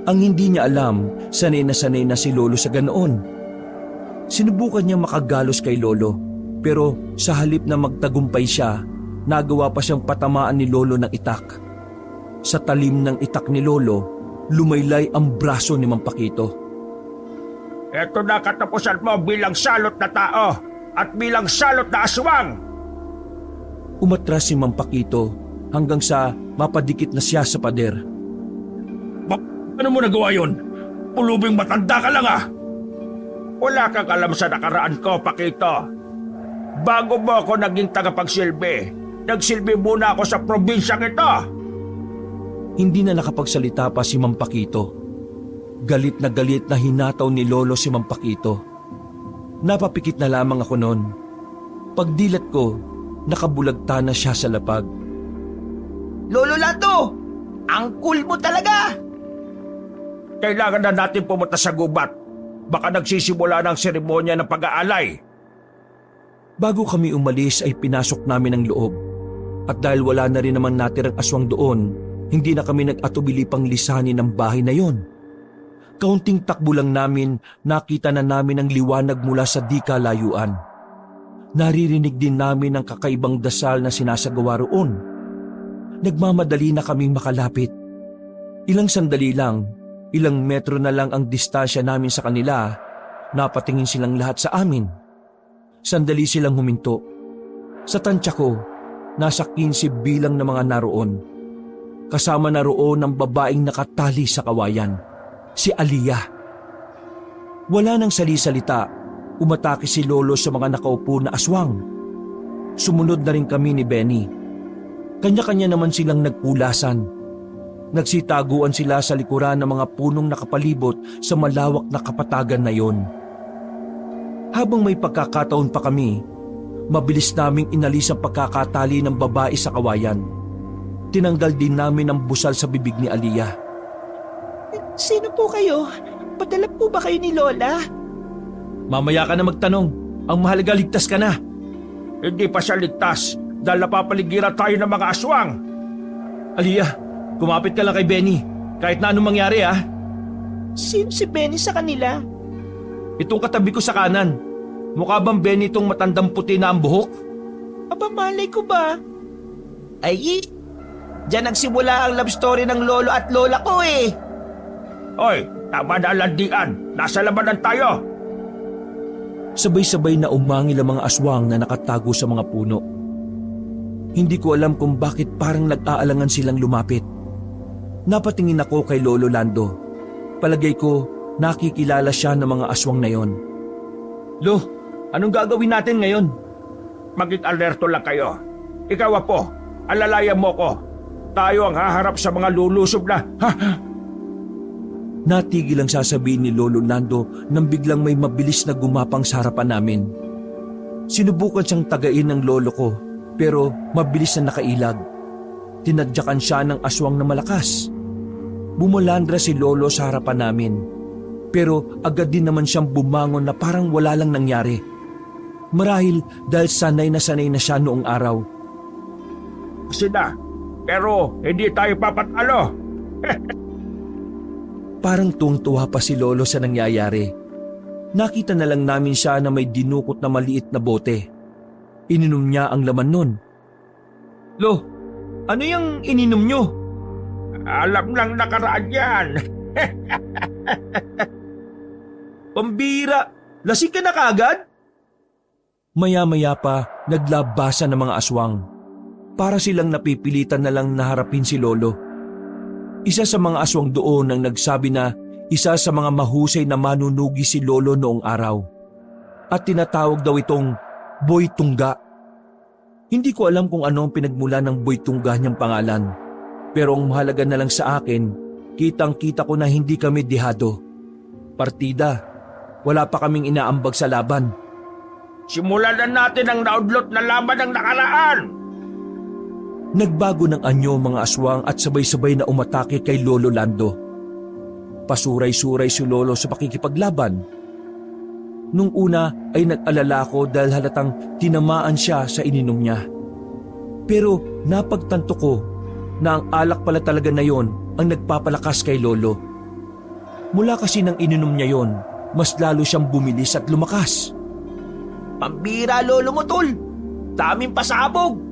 Ang hindi niya alam, sanay na si Lolo sa ganoon. Sinubukan niya makagalos kay Lolo, pero sa halip na magtagumpay siya, nagawa pa siyang patamaan ni Lolo ng itak. Sa talim ng itak ni Lolo, lumaylay ang braso ni Mang Pakito.
Ito na katapusan mo bilang salot na tao at bilang salot na aswang.
Umatras si Mang Pakito hanggang sa mapadikit na siya sa pader.
Ano mo nagawa yun? Pulubing matanda ka lang ah!
Wala kang alam sa nakaraan ko, Pakito. Bago mo ako naging tagapagsilbi, nagsilbi muna ako sa probinsyang ito.
Hindi na nakapagsalita pa si Mang Pakito. Galit na hinataw ni Lolo si Mang Pakito. Napapikit na lamang ako noon. Pagdilat ko, nakabulagta na siya sa lapag.
Lolo Lando, ang cool mo talaga!
Kailangan na natin pumunta sa gubat. Baka nagsisimula ng seremonya ng pag-aalay.
Bago kami umalis ay pinasok namin ang loob. At dahil wala na rin naman natirang aswang doon, hindi na kami nag-atubili pang lisanin ng bahay na yon. Kaunting takbo lang namin, nakita na namin ang liwanag mula sa di kalayuan. Naririnig din namin ang kakaibang dasal na sinasagawa roon. Nagmamadali na kaming makalapit. Ilang sandali lang, ilang metro na lang ang distansya namin sa kanila, napatingin silang lahat sa amin. Sandali silang huminto. Sa tansya ko, nasa 15 bilang na mga naroon. Kasama na roon ang babaeng nakatali sa kawayan, si Aliyah. Wala nang sali-salita, umatake si Lolo sa mga nakaupo na aswang. Sumunod na rin kami ni Benny. Kanya-kanya naman silang nagpulasan. Nagsitaguan sila sa likuran ng mga punong nakapalibot sa malawak na kapatagan na yon. Habang may pagkakataon pa kami, mabilis naming inalis ang pagkakatali ng babae sa kawayan. Tinanggal din namin ang busal sa bibig ni Aliyah.
Sino po kayo? Padala po ba kayo ni Lola?
Mamaya ka na magtanong. Ang mahalaga, ligtas ka na.
Hindi pa siya ligtas dahil napapaligiran tayo ng mga aswang.
Aliyah, kumapit ka lang kay Benny. Kahit na anong mangyari ha.
Sino si Benny sa kanila?
Itong katabi ko sa kanan. Mukha bang Benny itong matandang puti na ang buhok?
Aba, malay ko ba? Ay, diyan nagsimula ang love story ng lolo at lola ko eh.
Hoy, tama na landian. Nasa labanan tayo.
Sabay-sabay na umangil ang mga aswang na nakatago sa mga puno. Hindi ko alam kung bakit parang nag-aalangan silang lumapit. Napatingin ako kay Lolo Lando. Palagay ko, nakikilala siya ng mga aswang na yon. Lo, anong gagawin natin ngayon?
Maging alerto lang kayo. Ikaw, Apo, alalayan mo ko. Tayo ang haharap sa mga lulusob na...
Natigil ang sasabihin ni Lolo Nando nang biglang may mabilis na gumapang sa harapan namin. Sinubukan siyang tagain ng lolo ko, pero mabilis na nakailag. Tinadyakan siya ng aswang na malakas. Bumulandra si Lolo sa harapan namin. Pero agad din naman siyang bumangon na parang wala lang nangyari. Marahil dahil sanay na siya noong araw.
Sina, pero hindi tayo papatalo.
Parang tuwang-tuwa pa si Lolo sa nangyayari. Nakita na lang namin siya na may dinukot na maliit na bote. Ininom niya ang laman nun.
Lo, ano yung ininom nyo?
Alam lang nakaraan yan.
Pambira, lasing ka na kaagad?
Maya-maya pa naglabasan ng mga aswang. Para silang napipilitan na lang naharapin si Lolo. Isa sa mga aswang doon ang nagsabi na isa sa mga mahusay na manunugi si Lolo noong araw. At tinatawag daw itong Boy Tungga. Hindi ko alam kung ano ang pinagmula ng Boy Tungga niyang pangalan. Pero ang mahalaga na lang sa akin, kitang-kita ko na hindi kami dihado. Partida, wala pa kaming inaambag sa laban.
Simulan na natin ang naudlot na laban ng nakaraan.
Nagbago ng anyo mga aswang at sabay-sabay na umatake kay Lolo Lando. Pasuray-suray si Lolo sa pakikipaglaban. Nung una ay nag-alala ko dahil halatang tinamaan siya sa ininom niya. Pero napagtanto ko na ang alak pala talaga na yon ang nagpapalakas kay Lolo. Mula kasi nang ininom niya yon, mas lalo siyang bumilis at lumakas.
Pambira, Lolo mo, tol. Daming pasabog.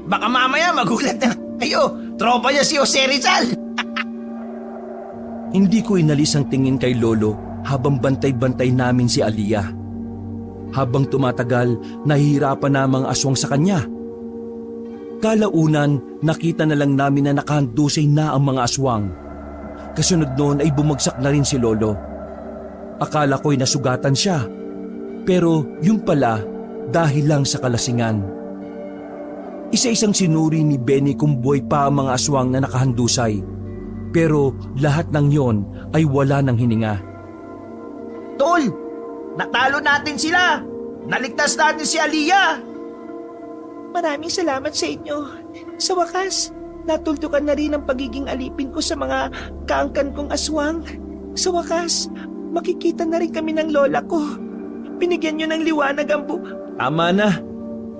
Baka mamaya magulat na kayo. Tropa niya si Jose Rizal.
Hindi ko inalis ang tingin kay Lolo habang bantay-bantay namin si Aliyah. Habang tumatagal, nahihirapan na ang mga aswang sa kanya. Kalaunan, nakita na lang namin na nakahandusay na ang mga aswang. Kasunod noon ay bumagsak na rin si Lolo. Akala ko'y nasugatan siya. Pero yun pala dahil lang sa kalasingan. Isa-isang sinuri ni Benny kung buhay pa ang mga aswang na nakahandusay. Pero lahat ng yon ay wala ng hininga.
Tol, natalo natin sila. Naligtas natin si Aliyah. Maraming salamat sa inyo. Sa wakas, natuldukan na rin ang pagiging alipin ko sa mga kaangkan kong aswang. Sa wakas, makikita na rin kami ng lola ko. Binigyan niyo ng liwanag ang
Tama na.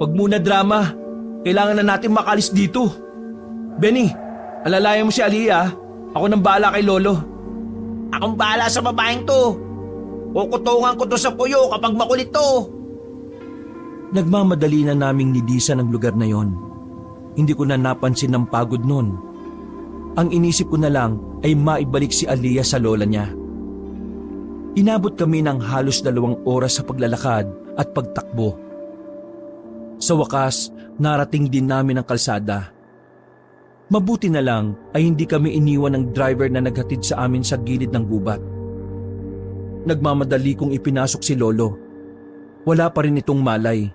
Huwag muna drama. Kailangan na natin makalis dito. Benny, alalayan mo si Aliyah. Ako nang bahala kay Lolo.
Akong bahala sa babaeng to. Kukutungan ko to sa puyo kapag makulit to.
Nagmamadali na naming nidisan ang lugar na yon. Hindi ko na napansin ang pagod nun. Ang inisip ko na lang ay maibalik si Aliyah sa lola niya. Inabot kami ng halos 2 oras sa paglalakad at pagtakbo. Sa wakas, narating din namin ang kalsada. Mabuti na lang ay hindi kami iniwan ng driver na naghatid sa amin sa gilid ng gubat. Nagmamadali kong ipinasok si Lolo. Wala pa rin itong malay.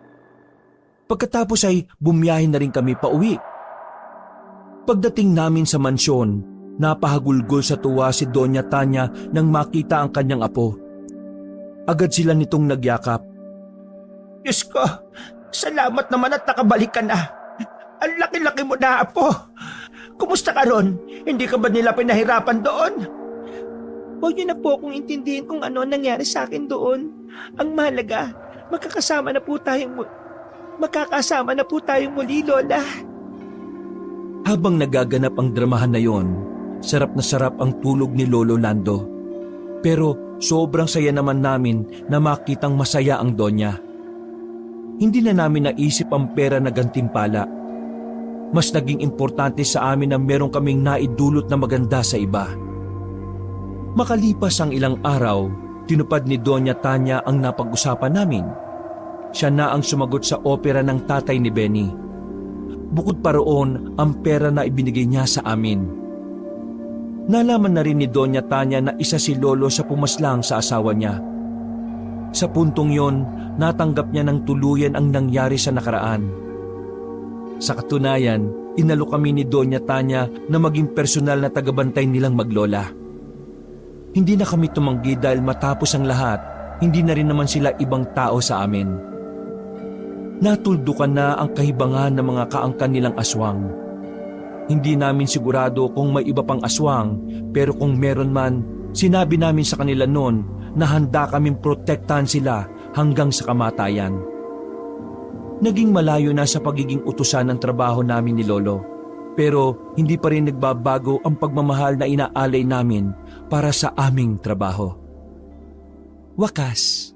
Pagkatapos ay bumiyahin na rin kami pauwi. Pagdating namin sa mansyon, napahagulgol sa tuwa si Doña Tanya nang makita ang kanyang apo. Agad sila nitong nagyakap.
Diyos ko, salamat naman at nakabalik ka na. Ang laki-laki mo na, apo. Kumusta ka ron? Hindi ka ba nila pinahirapan doon? Huwag niyo na po akong intindihin kung ano nangyari sa akin doon. Ang mahalaga, magkakasama na po tayong muli, Lola.
Habang nagaganap ang dramahan na yon, sarap na sarap ang tulog ni Lolo Lando. Pero sobrang saya naman namin na makitang masaya ang Donya. Hindi na namin naisip ang pera na gantimpala. Mas naging importante sa amin na meron kaming naidulot na maganda sa iba. Makalipas ang ilang araw, tinupad ni Doña Tanya ang napag-usapan namin. Siya na ang sumagot sa opera ng tatay ni Benny. Bukod pa roon ang pera na ibinigay niya sa amin. Nalaman na rin ni Doña Tanya na isa si Lolo sa pumaslang sa asawa niya. Sa puntong yon, natanggap niya ng tuluyan ang nangyari sa nakaraan. Sa katunayan, inalok kami ni Doña Tanya na maging personal na tagabantay nilang maglola. Hindi na kami tumanggi dahil matapos ang lahat, hindi na rin naman sila ibang tao sa amin. Natuldukan na ang kahibangan ng mga kaangkan nilang aswang. Hindi namin sigurado kung may iba pang aswang, pero kung meron man, Sinabi namin sa kanila noon na handa kaming protektahan sila hanggang sa kamatayan. Naging malayo na sa pagiging utusan ng trabaho namin ni Lolo, pero hindi pa rin nagbabago ang pagmamahal na inaalay namin para sa aming trabaho. Wakas,